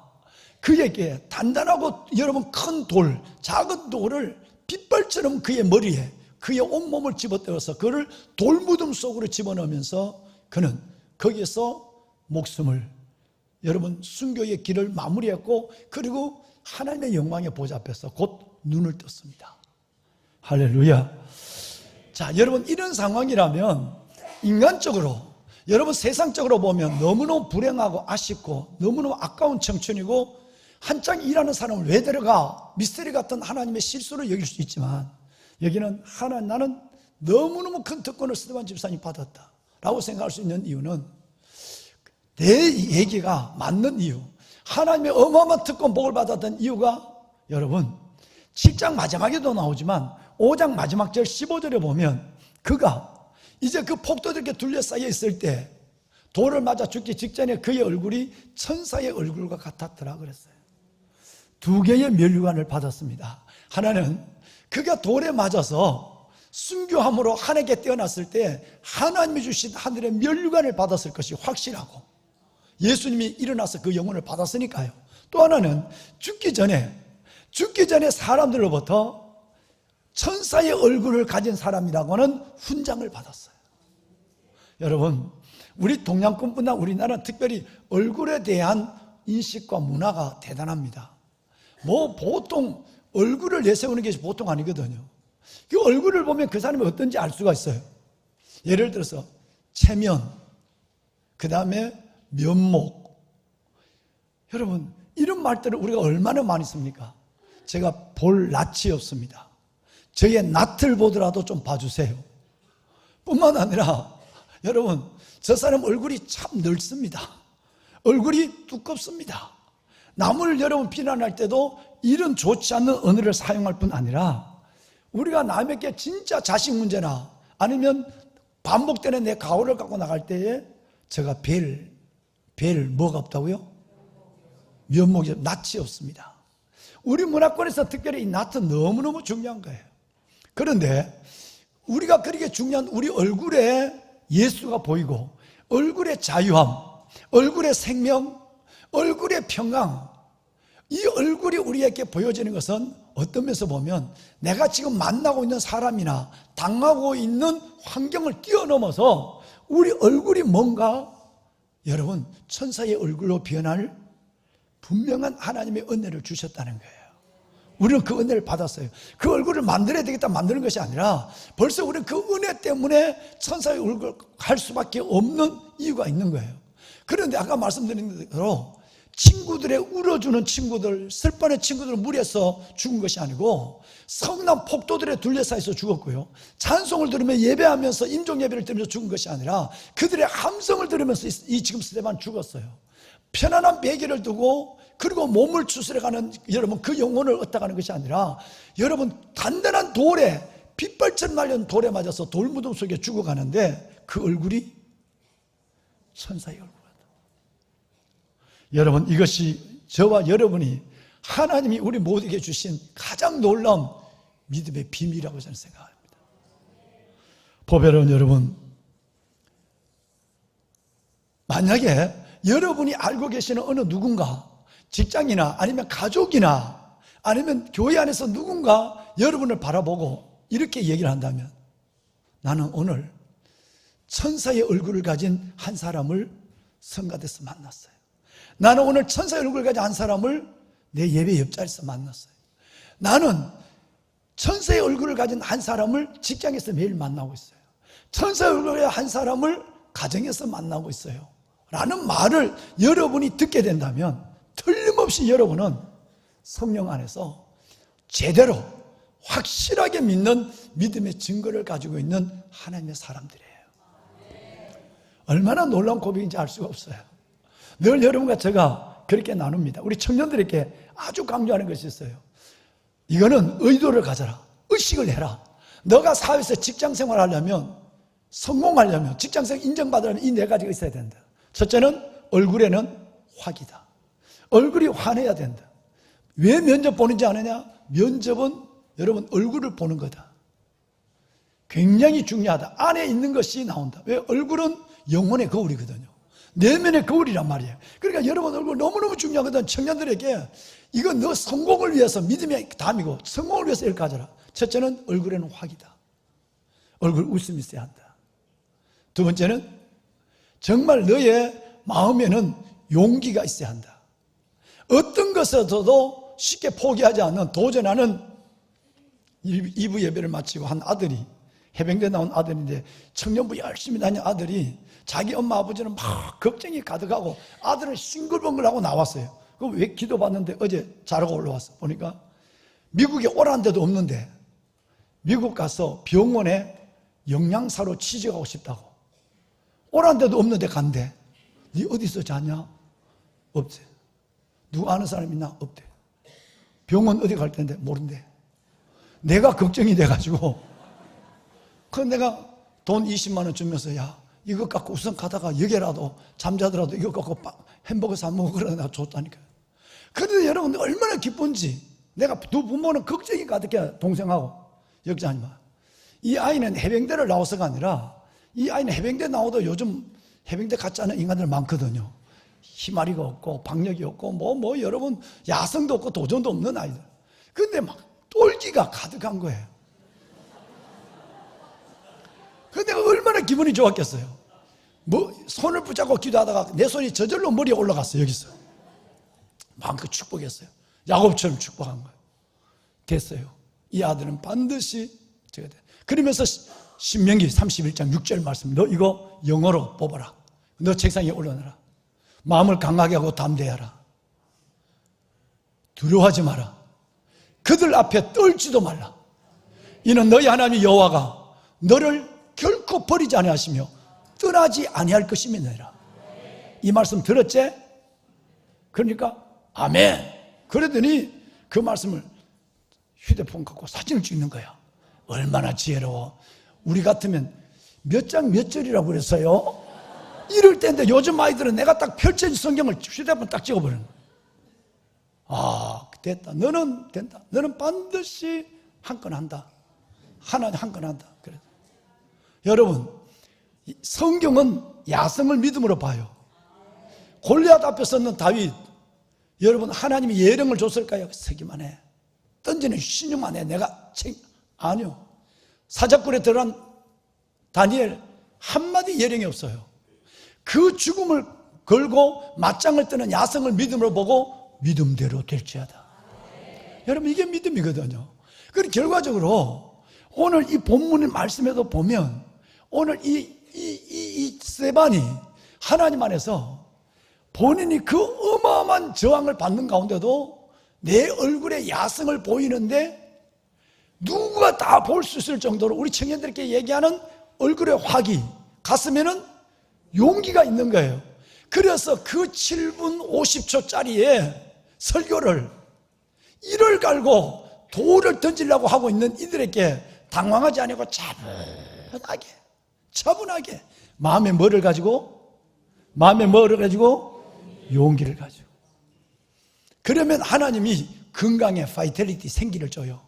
그에게 단단하고 여러분 큰 돌, 작은 돌을 빗발처럼 그의 머리에 그의 온몸을 집어넣어서 그를 돌무덤 속으로 집어넣으면서 그는 거기에서 목숨을 여러분 순교의 길을 마무리했고 그리고 하나님의 영광의 보좌 앞에서 곧 눈을 떴습니다. 할렐루야. 자, 여러분 이런 상황이라면 인간적으로 여러분 세상적으로 보면 너무너무 불행하고 아쉽고 너무너무 아까운 청춘이고 한창 일하는 사람을 왜 데려가? 미스터리 같은 하나님의 실수를 여길 수 있지만 여기는 나는 너무너무 큰 특권을 스데반 집사님 받았다 라고 생각할 수 있는 이유는 내 얘기가 맞는 이유, 하나님의 어마어마한 특권 복을 받았던 이유가 여러분 7장 마지막에도 나오지만 5장 마지막 절 15절에 보면 그가 이제 그 폭도들에게 둘러싸여 있을 때 돌을 맞아 죽기 직전에 그의 얼굴이 천사의 얼굴과 같았더라 그랬어요. 두 개의 면류관을 받았습니다. 하나는 그가 돌에 맞아서 순교함으로 하늘에 떼어났을 때 하나님이 주신 하늘의 면류관을 받았을 것이 확실하고 예수님이 일어나서 그 영혼을 받았으니까요. 또 하나는 죽기 전에 사람들로부터 천사의 얼굴을 가진 사람이라고 하는 훈장을 받았어요. 여러분 우리 동양권뿐만 우리나라는 특별히 얼굴에 대한 인식과 문화가 대단합니다. 보통 얼굴을 내세우는 것이 보통 아니거든요. 그 얼굴을 보면 그 사람이 어떤지 알 수가 있어요. 예를 들어서 체면, 그 다음에 면목. 여러분 이런 말들을 우리가 얼마나 많이 씁니까? 제가 볼 낯이 없습니다. 저의 낯을 보더라도 좀 봐주세요. 뿐만 아니라 여러분 저 사람 얼굴이 참 넓습니다. 얼굴이 두껍습니다. 남을 여러분 비난할 때도 이런 좋지 않는 언어를 사용할 뿐 아니라 우리가 남에게 진짜 자식 문제나 아니면 반복되는 내 가오를 갖고 나갈 때에 제가 뵐 뭐가 없다고요? 면목이 낯이 없습니다. 우리 문화권에서 특별히 이 낯은 너무너무 중요한 거예요. 그런데 우리가 그렇게 중요한 우리 얼굴에 예수가 보이고 얼굴의 자유함, 얼굴의 생명, 얼굴의 평강, 이 얼굴이 우리에게 보여지는 것은 어떤 면에서 보면 내가 지금 만나고 있는 사람이나 당하고 있는 환경을 뛰어넘어서 우리 얼굴이 뭔가 여러분 천사의 얼굴로 변할 분명한 하나님의 은혜를 주셨다는 거예요. 우리는 그 은혜를 받았어요. 그 얼굴을 만들어야 되겠다 만드는 것이 아니라 벌써 우리는 그 은혜 때문에 천사의 얼굴을 갈 수밖에 없는 이유가 있는 거예요. 그런데 아까 말씀드린 대로 친구들의 울어주는 친구들, 슬퍼하는 친구들을 무리해서 죽은 것이 아니고 성난 폭도들의 둘러싸여서 죽었고요. 찬송을 들으며 예배하면서 임종 예배를 드리면서 죽은 것이 아니라 그들의 함성을 들으면서 이 지금 스데반 죽었어요. 편안한 베개를 두고 그리고 몸을 추스려가는 여러분 그 영혼을 얻어가는 것이 아니라 여러분 단단한 돌에 빗발처럼 날려온 돌에 맞아서 돌무덤 속에 죽어가는데 그 얼굴이 천사의 얼굴 같다. 여러분 이것이 저와 여러분이 하나님이 우리 모두에게 주신 가장 놀라운 믿음의 비밀이라고 저는 생각합니다. 보배로운 여러분, 만약에 여러분이 알고 계시는 어느 누군가, 직장이나 아니면 가족이나 아니면 교회 안에서 누군가 여러분을 바라보고 이렇게 얘기를 한다면, 나는 오늘 천사의 얼굴을 가진 한 사람을 성가대에서 만났어요. 나는 오늘 천사의 얼굴을 가진 한 사람을 내 예배 옆자리에서 만났어요. 나는 천사의 얼굴을 가진 한 사람을 직장에서 매일 만나고 있어요. 천사의 얼굴을 가진 한 사람을 가정에서 만나고 있어요. 라는 말을 여러분이 듣게 된다면 틀림없이 여러분은 성령 안에서 제대로 확실하게 믿는 믿음의 증거를 가지고 있는 하나님의 사람들이에요. 얼마나 놀라운 고백인지 알 수가 없어요. 늘 여러분과 제가 그렇게 나눕니다. 우리 청년들에게 아주 강조하는 것이 있어요. 이거는 의도를 가져라. 의식을 해라. 너가 사회에서 직장생활 하려면, 성공하려면, 직장생활 인정받으려면 이 네 가지가 있어야 된다. 첫째는 얼굴에는 화기다. 얼굴이 환해야 된다. 왜 면접 보는지 아느냐? 면접은 여러분 얼굴을 보는 거다. 굉장히 중요하다. 안에 있는 것이 나온다. 왜? 얼굴은 영혼의 거울이거든요. 내면의 거울이란 말이에요. 그러니까 여러분 얼굴 너무너무 중요하거든. 청년들에게 이거 너 성공을 위해서, 믿음의 담이고 성공을 위해서 이렇게 가져라. 첫째는 얼굴에는 화기다. 얼굴 웃음이 있어야 한다. 두 번째는 정말 너의 마음에는 용기가 있어야 한다. 어떤 것에서도 쉽게 포기하지 않는, 도전하는 2부 예배를 마치고 한 아들이, 해병대 나온 아들인데 청년부 열심히 다니는 아들이 자기 엄마 아버지는 막 걱정이 가득하고 아들은 싱글벙글하고 나왔어요. 그럼 왜 기도받는데 어제 자라고 올라왔어. 보니까 미국에 오라는 데도 없는데 미국 가서 병원에 영양사로 취직하고 싶다고. 오라는 데도 없는데 간대. 네 어디서 자냐? 없대. 누구 아는 사람 있나? 없대. 병원 어디 갈 텐데? 모른대. 내가 걱정이 돼가지고 그럼 내가 돈 20만 원 주면서 야 이거 갖고 우선 가다가 여기라도 잠자더라도 이거 갖고 햄버거 사 먹어. 그러다 내가 줬다니까요. 그런데 여러분 얼마나 기쁜지. 내가 두 부모는 걱정이 가득해. 동생하고 역자하지 마. 이 아이는 해병대를 나와서가 아니라 이 아이는 해병대 나와도 요즘 해병대 같지 않은 인간들 많거든요. 희마리가 없고 박력이 없고 뭐 여러분 야성도 없고 도전도 없는 아이들. 근데 막 똘기가 가득한 거예요. 근데 얼마나 기분이 좋았겠어요. 뭐 손을 붙잡고 기도하다가 내 손이 저절로 머리에 올라갔어요. 여기서 마음껏 축복했어요. 야곱처럼 축복한 거예요. 됐어요. 이 아들은 반드시 제가 돼. 그러면서 신명기 31장 6절 말씀, 너 이거 영어로 뽑아라. 너 책상에 올려놔라. 마음을 강하게 하고 담대하라. 두려워하지 마라. 그들 앞에 떨지도 말라. 이는 너희 하나님 여호와가 너를 결코 버리지 아니하시며 떠나지 아니할 것임이니라. 이 말씀 들었지? 그러니까 아멘. 그러더니 그 말씀을 휴대폰 갖고 사진을 찍는 거야. 얼마나 지혜로워. 우리 같으면 몇 장 몇 절이라고 그랬어요? 이럴 때인데 요즘 아이들은 내가 딱 펼쳐진 성경을 휴대폰 딱 찍어버리는 거야. 아, 됐다. 너는 된다. 너는 반드시 한 건 한다. 하나님 한 건 한다. 그래. 여러분, 성경은 야성을 믿음으로 봐요. 골리앗 앞에 섰는 다윗, 여러분 하나님이 예령을 줬을까요? 서기만 해. 던지는 신용만 해. 내가 아니요. 사자굴에 들어간 다니엘 한마디 예령이 없어요. 그 죽음을 걸고 맞짱을 뜨는 야성을 믿음으로 보고 믿음대로 될지어다. 여러분 이게 믿음이거든요. 그리고 결과적으로 오늘 이 본문의 말씀에도 보면 오늘 이 스데반이 하나님 안에서 본인이 그 어마어마한 저항을 받는 가운데도 내 얼굴에 야성을 보이는데 누구가 다 볼 수 있을 정도로 우리 청년들께 얘기하는 얼굴에 화기, 가슴에는 용기가 있는 거예요. 그래서 그 7분 50초짜리의 설교를 이를 갈고 돌을 던지려고 하고 있는 이들에게 당황하지 않고 차분하게 마음에 뭐를 가지고? 용기를 가지고. 그러면 하나님이 건강에 바이탈리티, 생기를 줘요.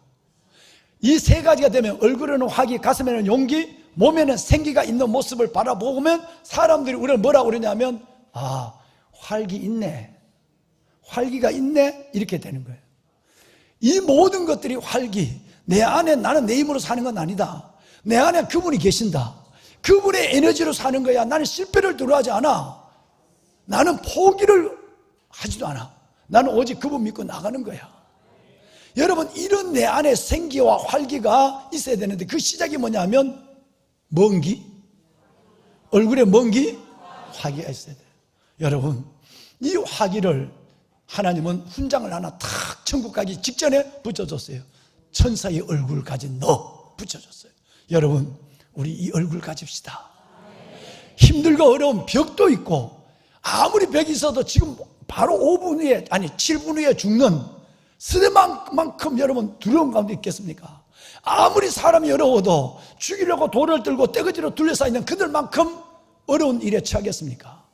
이 세 가지가 되면 얼굴에는 화기, 가슴에는 용기, 몸에는 생기가 있는 모습을 바라보면 사람들이 우리를 뭐라고 그러냐면 활기 있네, 활기가 있네, 이렇게 되는 거예요. 이 모든 것들이 활기, 내 안에 나는 내 힘으로 사는 건 아니다, 내 안에 그분이 계신다, 그분의 에너지로 사는 거야. 나는 실패를 두려워하지 않아, 나는 포기를 하지도 않아, 나는 오직 그분 믿고 나가는 거야. 여러분, 이런 내 안에 생기와 활기가 있어야 되는데 그 시작이 뭐냐면 먼기, 얼굴에 먼기, 화기가 있어야 돼요. 여러분, 이 화기를 하나님은 훈장을 하나 탁 천국 가기 직전에 붙여줬어요. 천사의 얼굴 가진 너 붙여줬어요. 여러분, 우리 이 얼굴 가집시다. 힘들고 어려운 벽도 있고 아무리 벽이 있어도 지금 바로 5분 후에, 아니 7분 후에 죽는 쓰레만큼 여러분 두려운 가운데 있겠습니까? 아무리 사람이 어려워도 죽이려고 돌을 들고 떼거지로 둘러싸이는 그들만큼 어려운 일에 처하겠습니까?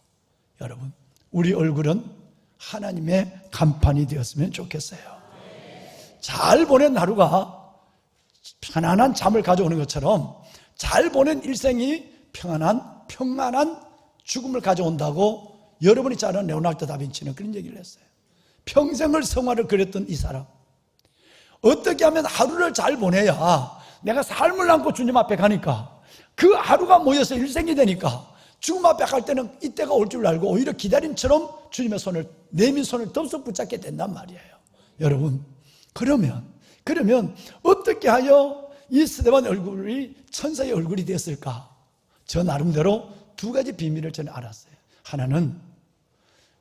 여러분, 우리 얼굴은 하나님의 간판이 되었으면 좋겠어요. 잘 보낸 하루가 편안한 잠을 가져오는 것처럼 잘 보낸 일생이 평안한 죽음을 가져온다고 여러분이 잘 아는 레오나르도 다빈치는 그런 얘기를 했어요. 평생을 성화를 그렸던 이 사람, 어떻게 하면 하루를 잘 보내야 내가 삶을 안고 주님 앞에 가니까 그 하루가 모여서 일생이 되니까 죽음 앞에 갈 때는 이때가 올 줄 알고 오히려 기다림처럼 주님의 손을, 내민 손을 덥석 붙잡게 된단 말이에요. 여러분, 그러면 어떻게 하여 이 스데반의 얼굴이 천사의 얼굴이 되었을까? 저 나름대로 두 가지 비밀을 저는 알았어요. 하나는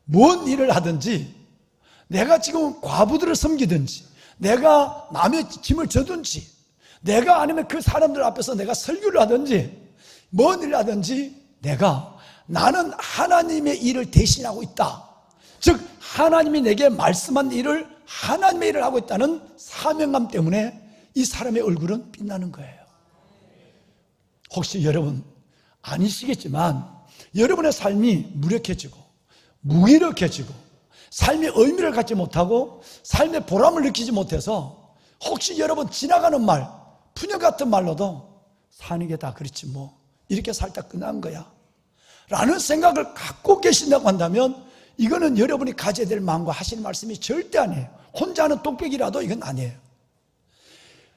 뭔 일을 하든지, 내가 지금 과부들을 섬기든지, 내가 남의 짐을 져든지, 내가 아니면 그 사람들 앞에서 내가 설교를 하든지, 뭔 일을 하든지 나는 하나님의 일을 대신하고 있다. 즉 하나님이 내게 말씀한 일을, 하나님의 일을 하고 있다는 사명감 때문에 이 사람의 얼굴은 빛나는 거예요. 혹시 여러분 아니시겠지만 여러분의 삶이 무력해지고 무기력해지고 삶의 의미를 갖지 못하고 삶의 보람을 느끼지 못해서 혹시 여러분 지나가는 말, 푸념 같은 말로도 사는 게 다 그렇지 뭐, 이렇게 살다 끝난 거야 라는 생각을 갖고 계신다고 한다면 이거는 여러분이 가져야 될 마음과 하실 말씀이 절대 아니에요. 혼자 하는 똑배기라도 이건 아니에요.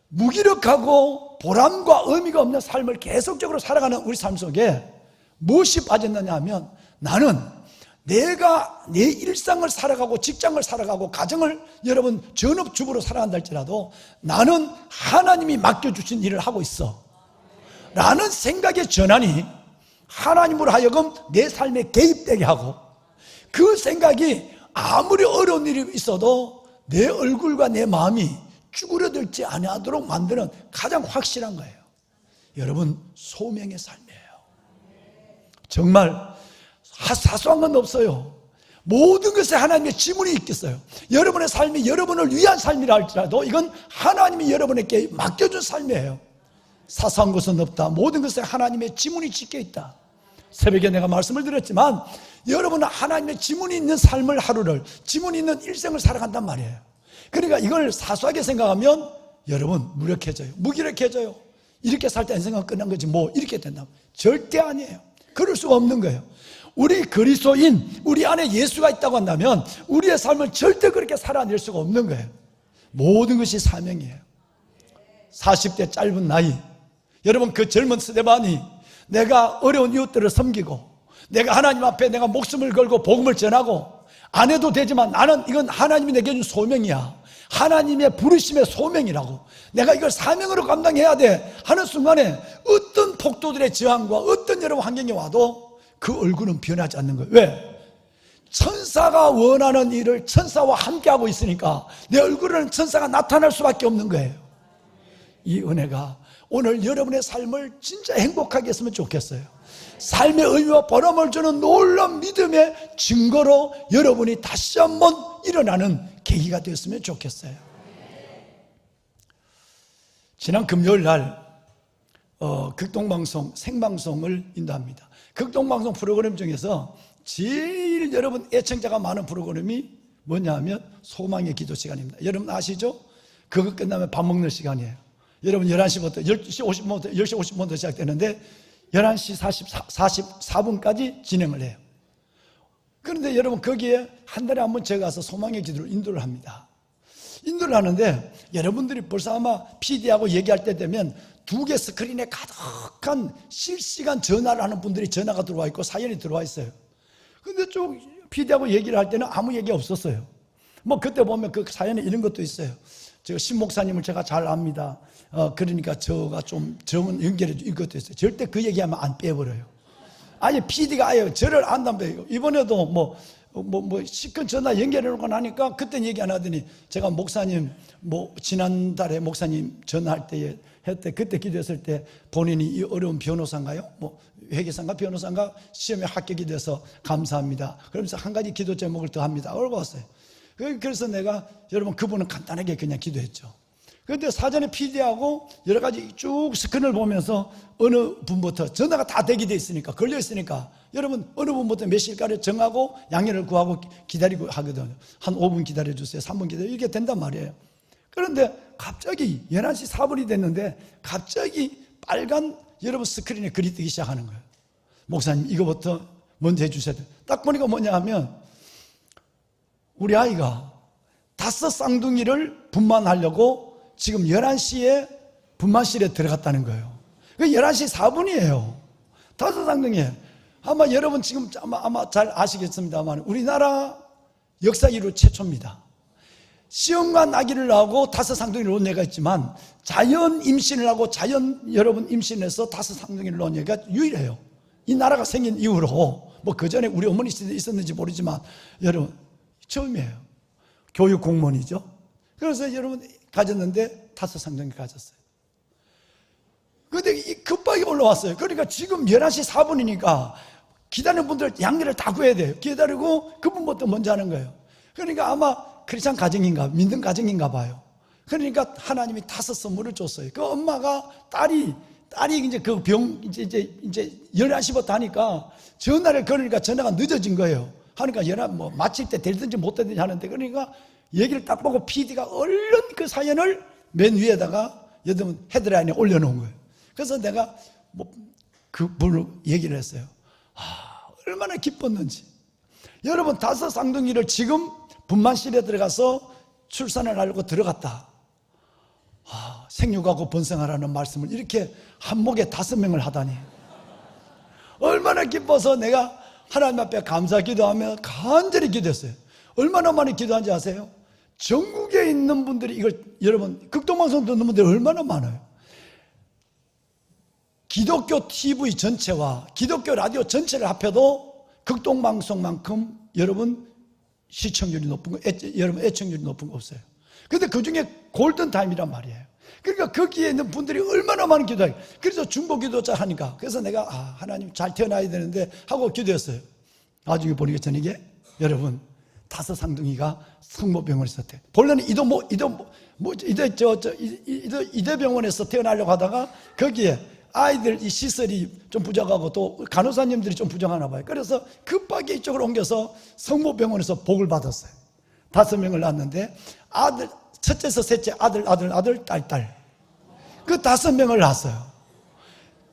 무기력하고 보람과 의미가 없는 삶을 계속적으로 살아가는 우리 삶 속에 무엇이 빠졌느냐 하면, 나는 내가 내 일상을 살아가고 직장을 살아가고 가정을 여러분 전업주부로 살아간다 할지라도 나는 하나님이 맡겨주신 일을 하고 있어 라는 생각의 전환이 하나님으로 하여금 내 삶에 개입되게 하고, 그 생각이 아무리 어려운 일이 있어도 내 얼굴과 내 마음이 쭈그러들지 아니하도록 만드는 가장 확실한 거예요. 여러분, 소명의 삶이에요. 정말 사소한 건 없어요. 모든 것에 하나님의 지문이 있겠어요. 여러분의 삶이 여러분을 위한 삶이라 할지라도 이건 하나님이 여러분에게 맡겨준 삶이에요. 사소한 것은 없다. 모든 것에 하나님의 지문이 찍혀 있다. 새벽에 내가 말씀을 드렸지만 여러분은 하나님의 지문이 있는 삶을, 하루를, 지문이 있는 일생을 살아간단 말이에요. 그러니까 이걸 사소하게 생각하면 여러분 무력해져요, 무기력해져요. 이렇게 살 때 인생은 끝난 거지 뭐 이렇게 된다. 절대 아니에요. 그럴 수가 없는 거예요. 우리 그리스도인, 우리 안에 예수가 있다고 한다면 우리의 삶을 절대 그렇게 살아낼 수가 없는 거예요. 모든 것이 사명이에요. 40대 짧은 나이, 여러분 그 젊은 스데반이 내가 어려운 이웃들을 섬기고 내가 하나님 앞에 내가 목숨을 걸고 복음을 전하고 안 해도 되지만 나는 이건 하나님이 내게 준 소명이야, 하나님의 부르심의 소명이라고, 내가 이걸 사명으로 감당해야 돼 하는 순간에 어떤 폭도들의 저항과 어떤 여러분 환경이 와도 그 얼굴은 변하지 않는 거예요. 왜? 천사가 원하는 일을 천사와 함께하고 있으니까 내 얼굴에는 천사가 나타날 수밖에 없는 거예요. 이 은혜가 오늘 여러분의 삶을 진짜 행복하게 했으면 좋겠어요. 삶의 의미와 보람을 주는 놀라운 믿음의 증거로 여러분이 다시 한번 일어나는 계기가 되었으면 좋겠어요. 지난 금요일 날 극동방송 생방송을 인도합니다. 극동방송 프로그램 중에서 제일 여러분 애청자가 많은 프로그램이 뭐냐 하면 소망의 기도 시간입니다. 여러분 아시죠? 그거 끝나면 밥 먹는 시간이에요. 여러분 11시부터 10시 50분부터 10시 50분부터 시작되는데 11시 44분까지 진행을 해요. 그런데 여러분 거기에 한 달에 한 번 제가 가서 소망의 기도를 인도를 합니다. 인도를 하는데 여러분들이 벌써 아마 PD하고 얘기할 때 되면 2개 스크린에 가득한 실시간 전화를 하는 분들이 전화가 들어와 있고 사연이 들어와 있어요. 근데 쭉 PD하고 얘기를 할 때는 아무 얘기 없었어요. 뭐 그때 보면 그 사연에 이런 것도 있어요. 제가 신 목사님을 제가 잘 압니다. 그러니까 저가 좀 정은 연결해 주 이것도 있어요. 절대 그 얘기하면 안 빼버려요. 아니 PD가 아예 저를 안다며 이번에도 뭐 시큰 전화 연결해 놓고 나니까 그때는 얘기 안 하더니 제가 목사님 지난달에 목사님 전화할 때에 했대 그때 기도했을 때 본인이 이 어려운 변호사인가요? 회계사인가 변호사인가 시험에 합격이 돼서 감사합니다. 그러면서 한 가지 기도 제목을 더 합니다. 그러고 왔어요. 그래서 내가 여러분 그분은 간단하게 그냥 기도했죠. 그런데 사전에 PD하고 여러 가지 쭉 스크린을 보면서 어느 분부터 전화가 다 대기돼 있으니까 걸려 있으니까 여러분 어느 분부터 몇 시까지 정하고 양해를 구하고 기다리고 하거든요. 한 5분 기다려주세요. 3분 기다려 이게 된단 말이에요. 그런데 갑자기 11시 4분이 됐는데 갑자기 빨간 여러분 스크린에 글이 뜨기 시작하는 거예요. 목사님 이거부터 먼저 해주셔야 돼요. 딱 보니까 뭐냐 하면 우리 아이가 5 쌍둥이를 분만하려고 지금 11시에 분만실에 들어갔다는 거예요. 11시 4분이에요. 5 쌍둥이에요. 아마 여러분 지금 아마 잘 아시겠습니다만 우리나라 역사 이후 최초입니다. 시험관 아기를 낳고 5 쌍둥이를 낳은 애가 있지만 자연 임신을 하고 자연 여러분 임신해서 5 쌍둥이를 낳은 애가 유일해요. 이 나라가 생긴 이후로 그 전에 우리 어머니 시대에 있었는지 모르지만 여러분 처음이에요. 교육 공무원이죠. 그래서 여러분 가졌는데 5 쌍둥이 가졌어요. 근데 급하게 올라왔어요. 그러니까 지금 11시 4분이니까 기다리는 분들 양해를 다 구해야 돼요. 기다리고 그분부터 먼저 하는 거예요. 그러니까 아마 크리스찬 가정인가 믿는 가정인가 봐요. 그러니까 하나님이 5 선물을 줬어요. 그 엄마가 딸이 이제 그 이제 11시부터 하니까 전화를 걸으니까 전화가 늦어진 거예요. 하니까 마칠 때 되든지 못 되든지 하는데 그러니까 얘기를 딱 보고 PD가 얼른 그 사연을 맨 위에다가 여러분 헤드라인에 올려놓은 거예요. 그래서 내가 그 분으로 얘기를 했어요. 얼마나 기뻤는지. 여러분 5 쌍둥이를 지금 분만실에 들어가서 출산을 하려고 들어갔다. 생육하고 번성하라는 말씀을 이렇게 한목에 5명을 하다니. 얼마나 기뻐서 내가 하나님 앞에 감사 기도하며 간절히 기도했어요. 얼마나 많이 기도한지 아세요? 전국에 있는 분들이 이걸 여러분 극동방송 듣는 분들이 얼마나 많아요. 기독교 TV 전체와 기독교 라디오 전체를 합해도 극동방송만큼 여러분 시청률이 높은 거, 여러분 애청률이 높은 거 없어요. 근데 그 중에 골든타임이란 말이에요. 그러니까 거기에 있는 분들이 얼마나 많은 기도해요. 그래서 중보 기도자 하니까 그래서 내가 하나님 잘 태어나야 되는데 하고 기도했어요. 나중에 보니까 저녁에 여러분 5 쌍둥이가 성모병원에 있었대. 본래는 이대병원에서 태어나려고 하다가 거기에 아이들 이 시설이 좀 부족하고 또 간호사님들이 좀 부족하나 봐요. 그래서 급하게 이쪽으로 옮겨서 성모병원에서 복을 받았어요. 5명을 낳았는데 아들 첫째에서 셋째 아들 딸 그 5명을 낳았어요.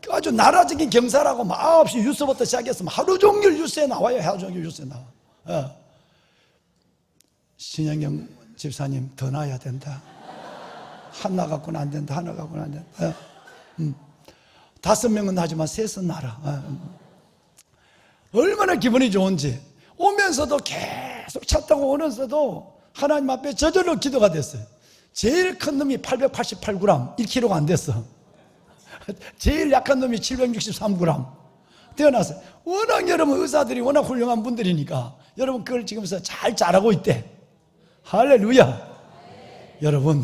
아주 나라적인 경사라고 9시 뉴스부터 시작했으면 하루 종일 뉴스에 나와요. 하루 종일 뉴스에 나와. 신영경 집사님 더 낳아야 된다. 하나 갖고는 안 된다. 하나 갖고는 안 된다. 5명은 나지만 3은 낳아라. 얼마나 기분이 좋은지. 오면서도 계속 차 타고 오면서도 하나님 앞에 저절로 기도가 됐어요. 제일 큰 놈이 888g, 1kg가 안 됐어. 제일 약한 놈이 763g 태어났어요. 워낙 여러분 의사들이 워낙 훌륭한 분들이니까 여러분 그걸 지금서 잘 자라고 있대. 할렐루야. 여러분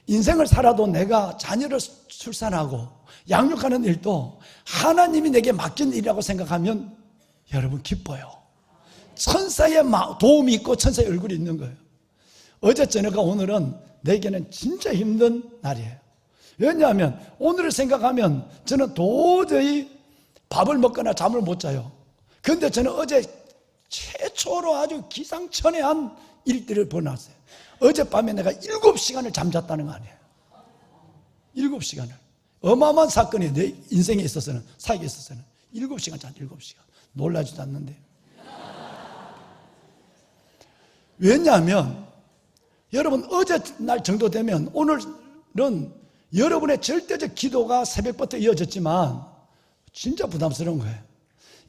인생을 살아도 내가 자녀를 출산하고 양육하는 일도 하나님이 내게 맡긴 일이라고 생각하면 여러분 기뻐요. 천사의 도움이 있고 천사의 얼굴이 있는 거예요. 어제 저녁과 오늘은 내게는 진짜 힘든 날이에요. 왜냐하면 오늘을 생각하면 저는 도저히 밥을 먹거나 잠을 못 자요. 그런데 저는 어제 최초로 아주 기상천외한 일들을 벌어놨어요. 어젯밤에 내가 7시간을 잠잤다는 거 아니에요. 7시간을. 어마어마한 사건이 내 인생에 있어서는, 사역에 있어서는 7시간 잤 7시간. 놀라지도 않는데. 왜냐하면 여러분 어제 날 정도 되면 오늘은 여러분의 절대적 기도가 새벽부터 이어졌지만 진짜 부담스러운 거예요.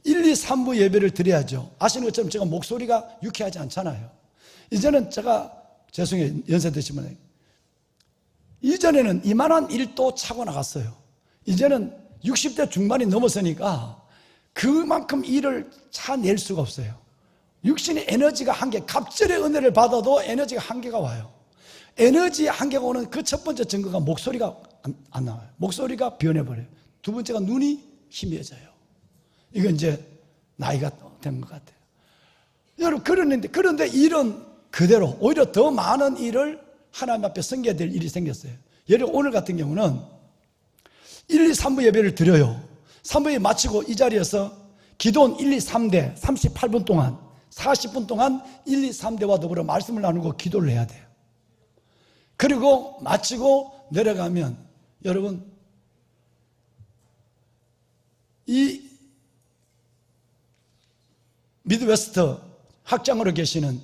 1, 2, 3부 예배를 드려야죠. 아시는 것처럼 제가 목소리가 유쾌하지 않잖아요. 이제는 제가 죄송해요. 연세 드시면 이전에는 이만한 일도 차고 나갔어요. 이제는 60대 중반이 넘었으니까 그만큼 일을 차낼 수가 없어요. 육신의 에너지가 한계, 갑절의 은혜를 받아도 에너지가 한계가 와요. 에너지 한계가 오는 그 첫 번째 증거가 목소리가 안 나와요. 목소리가 변해버려요. 두 번째가 눈이 희미해져요. 이건 이제 나이가 된 것 같아요. 여러분 그런데 일은 그대로 오히려 더 많은 일을 하나님 앞에 섬겨야 될 일이 생겼어요. 예를 들어 오늘 같은 경우는 1, 2, 3부 예배를 드려요. 3부 예배 마치고 이 자리에서 기도원 1, 2, 3대 38분 동안 40분 동안 1, 2, 3대와 더불어 말씀을 나누고 기도를 해야 돼요. 그리고 마치고 내려가면 여러분 이 미드웨스트 학장으로 계시는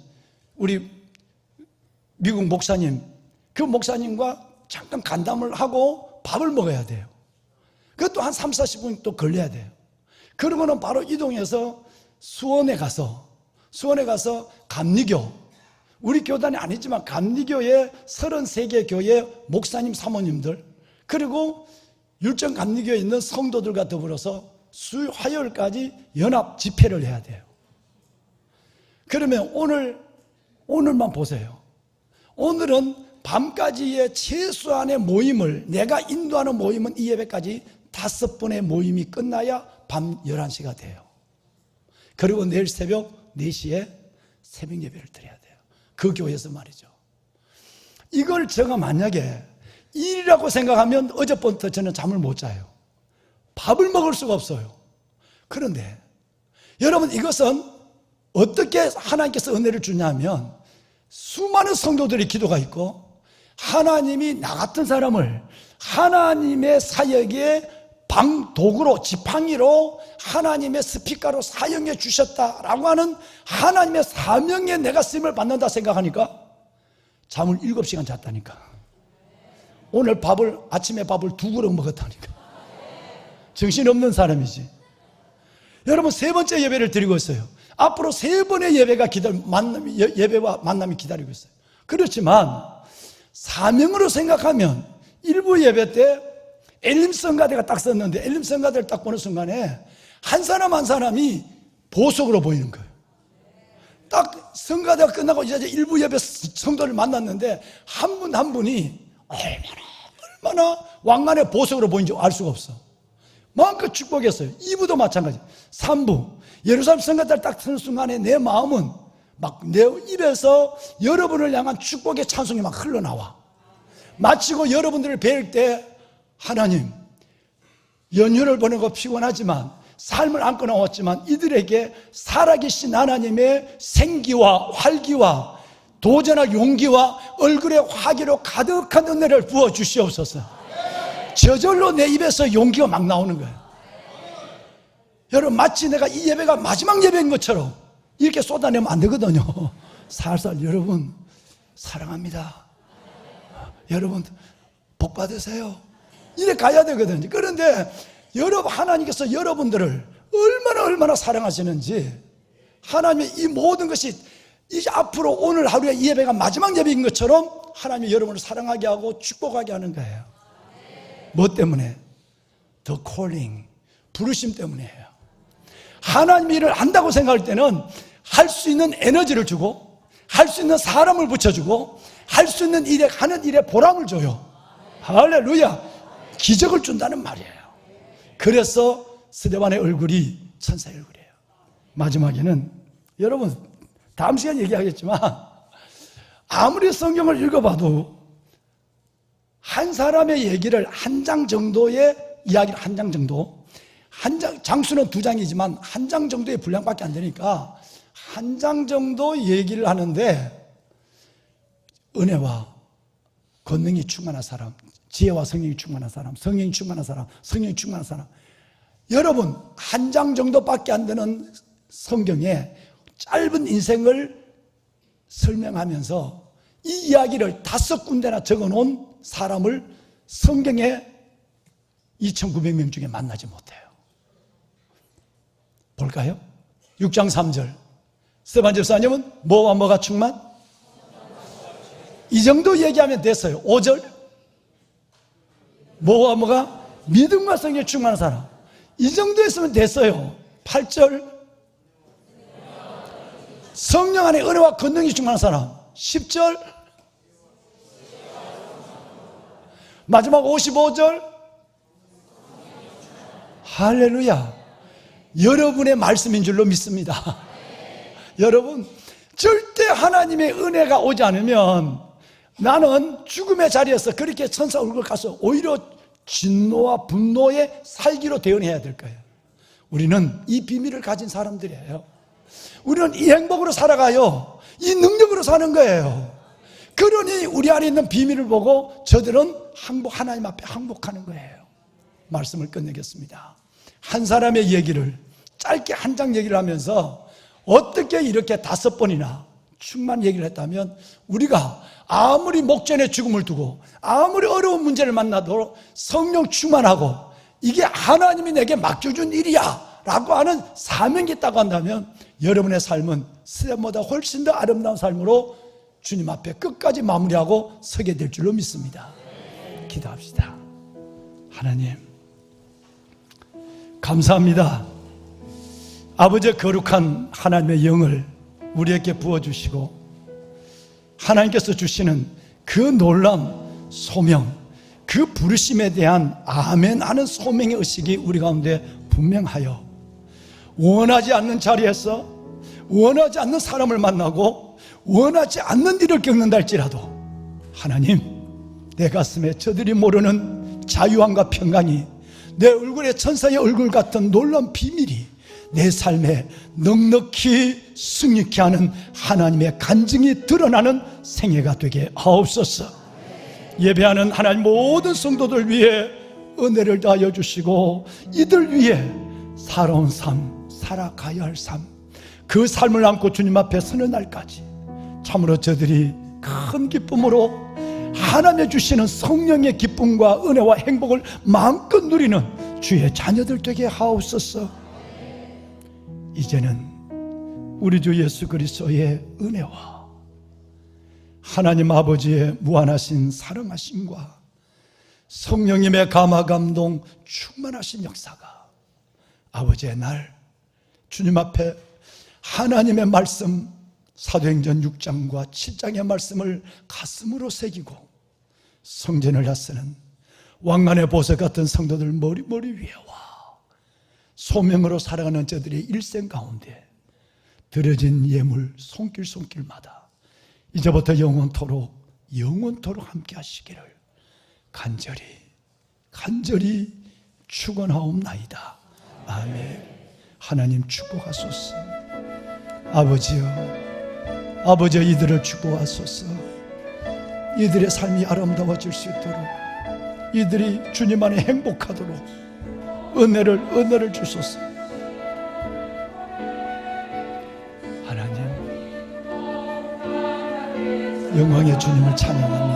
우리 미국 목사님, 그 목사님과 잠깐 간담을 하고 밥을 먹어야 돼요. 그것도 한 3, 40분 또 걸려야 돼요. 그러고는 바로 이동해서 수원에 가서 감리교, 우리 교단이 아니지만 감리교의 33개 교회 목사님 사모님들, 그리고 율정 감리교에 있는 성도들과 더불어서 수요 화요일까지 연합 집회를 해야 돼요. 그러면 오늘만 보세요. 오늘은 밤까지의 최소한의 모임을, 내가 인도하는 모임은 이 예배까지 5번의 모임이 끝나야 밤 11시가 돼요. 그리고 내일 새벽 4시에 새벽 예배를 드려야 돼요. 그 교회에서 말이죠. 이걸 제가 만약에 일이라고 생각하면 어젯부터 저는 잠을 못 자요. 밥을 먹을 수가 없어요. 그런데 여러분 이것은 어떻게 하나님께서 은혜를 주냐면 수많은 성도들의 기도가 있고 하나님이 나 같은 사람을 하나님의 사역의 도구로, 지팡이로 하나님의 스피커로 사용해 주셨다라고 하는 하나님의 사명에 내가 쓰임을 받는다 생각하니까 잠을 7시간 잤다니까. 오늘 아침에 밥을 2그릇 먹었다니까. 정신없는 사람이지. 여러분 3번째 예배를 드리고 있어요. 앞으로 3번의 예배와 만남이 기다리고 있어요. 그렇지만 사명으로 생각하면 일부 예배 때 엘림성가대가 딱 썼는데 엘림성가대를 딱 보는 순간에 한 사람 한 사람이 보석으로 보이는 거예요. 딱 성가대가 끝나고 이제 일부 예배 성도를 만났는데 한 분 한 분이 얼마나 왕관의 보석으로 보이는지 알 수가 없어. 마음껏 축복했어요. 2부도 마찬가지. 3부 예루살렘 성가대를 딱 쓰는 순간에 내 마음은 막 내 입에서 여러분을 향한 축복의 찬송이 막 흘러나와. 마치고 여러분들을 뵐 때 하나님, 연휴를 보내고 피곤하지만 삶을 안고 나왔지만 이들에게 살아계신 하나님의 생기와 활기와 도전할 용기와 얼굴의 화기로 가득한 은혜를 부어주시옵소서. 저절로 내 입에서 용기가 막 나오는 거예요. 여러분 마치 내가 이 예배가 마지막 예배인 것처럼 이렇게 쏟아내면 안 되거든요. 살살 여러분 사랑합니다. 여러분 복 받으세요. 이래 가야 되거든요. 그런데 여러분 하나님께서 여러분들을 얼마나 사랑하시는지, 하나님의 이 모든 것이 이제 앞으로 오늘 하루의 이 예배가 마지막 예배인 것처럼 하나님이 여러분을 사랑하게 하고 축복하게 하는 거예요. 뭐 때문에? The calling, 부르심 때문이에요. 하나님의 일을 안다고 생각할 때는 할 수 있는 에너지를 주고 할 수 있는 사람을 붙여주고 할 수 있는 일에 하는 일에 보람을 줘요. 할렐루야. 기적을 준다는 말이에요. 그래서 스데반의 얼굴이 천사의 얼굴이에요. 마지막에는 여러분 다음 시간에 얘기하겠지만 아무리 성경을 읽어봐도 한 사람의 얘기를 한 장 정도의 이야기를 한 장 정도, 한 장, 장수는 2장이지만 한 장 정도의 분량밖에 안 되니까 한 장 정도 얘기를 하는데 은혜와 권능이 충만한 사람, 지혜와 성령이 충만한 사람, 성령이 충만한 사람, 성령이 충만한 사람. 여러분 한 장 정도밖에 안 되는 성경에 짧은 인생을 설명하면서 이 이야기를 5군데나 적어놓은 사람을 성경에 2,900명 중에 만나지 못해요. 볼까요? 6장 3절 스데반 집사님은 뭐와 뭐가 충만? 이 정도 얘기하면 됐어요. 5절 뭐와 뭐가? 믿음과 성령에 충만한 사람. 이 정도 했으면 됐어요. 8절 성령 안에 은혜와 권능이 충만한 사람. 10절 마지막 55절 할렐루야. 여러분의 말씀인 줄로 믿습니다. 여러분 절대 하나님의 은혜가 오지 않으면 나는 죽음의 자리에서 그렇게 천사 얼굴 가서 오히려 진노와 분노의 살기로 대응해야 될 거예요. 우리는 이 비밀을 가진 사람들이에요. 우리는 이 행복으로 살아가요. 이 능력으로 사는 거예요. 그러니 우리 안에 있는 비밀을 보고 저들은 하나님 앞에 항복하는 거예요. 말씀을 끝내겠습니다. 한 사람의 얘기를 짧게 한 장 얘기를 하면서 어떻게 이렇게 5번이나 충만 얘기를 했다면 우리가 아무리 목전에 죽음을 두고 아무리 어려운 문제를 만나도 성령 충만하고 이게 하나님이 내게 맡겨준 일이야 라고 하는 사명이 있다고 한다면 여러분의 삶은 스데반보다 훨씬 더 아름다운 삶으로 주님 앞에 끝까지 마무리하고 서게 될 줄로 믿습니다. 기도합시다. 하나님 감사합니다. 아버지의 거룩한 하나님의 영을 우리에게 부어주시고 하나님께서 주시는 그 놀라운 소명, 그 부르심에 대한 아멘 하는 소명의 의식이 우리 가운데 분명하여 원하지 않는 자리에서 원하지 않는 사람을 만나고 원하지 않는 일을 겪는다 할지라도 하나님 내 가슴에 저들이 모르는 자유함과 평강이 내 얼굴에 천사의 얼굴 같은 놀라운 비밀이 내 삶에 넉넉히 승리케 하는 하나님의 간증이 드러나는 생애가 되게 하옵소서. 예배하는 하나님 모든 성도들 위해 은혜를 다하여 주시고 이들 위해 살아온 삶, 살아가야 할 삶, 그 삶을 안고 주님 앞에 서는 날까지 참으로 저들이 큰 기쁨으로 하나님의 주시는 성령의 기쁨과 은혜와 행복을 마음껏 누리는 주의 자녀들 되게 하옵소서. 이제는 우리 주 예수 그리스도의 은혜와 하나님 아버지의 무한하신 사랑하심과 성령님의 감화감동 충만하신 역사가 아버지의 날 주님 앞에 하나님의 말씀 사도행전 6장과 7장의 말씀을 가슴으로 새기고 성전을 다스는 왕관의 보석 같은 성도들 머리 위에와 소명으로 살아가는 저들의 일생 가운데 드려진 예물 손길마다 이제부터 영원토록 함께 하시기를 간절히 축원하옵나이다. 아멘. 하나님 축복하소서. 아버지여 이들을 축복하소서. 이들의 삶이 아름다워질 수 있도록 이들이 주님 안에 행복하도록 은혜를 주소서. 하나님 영광의 주님을 찬양합니다.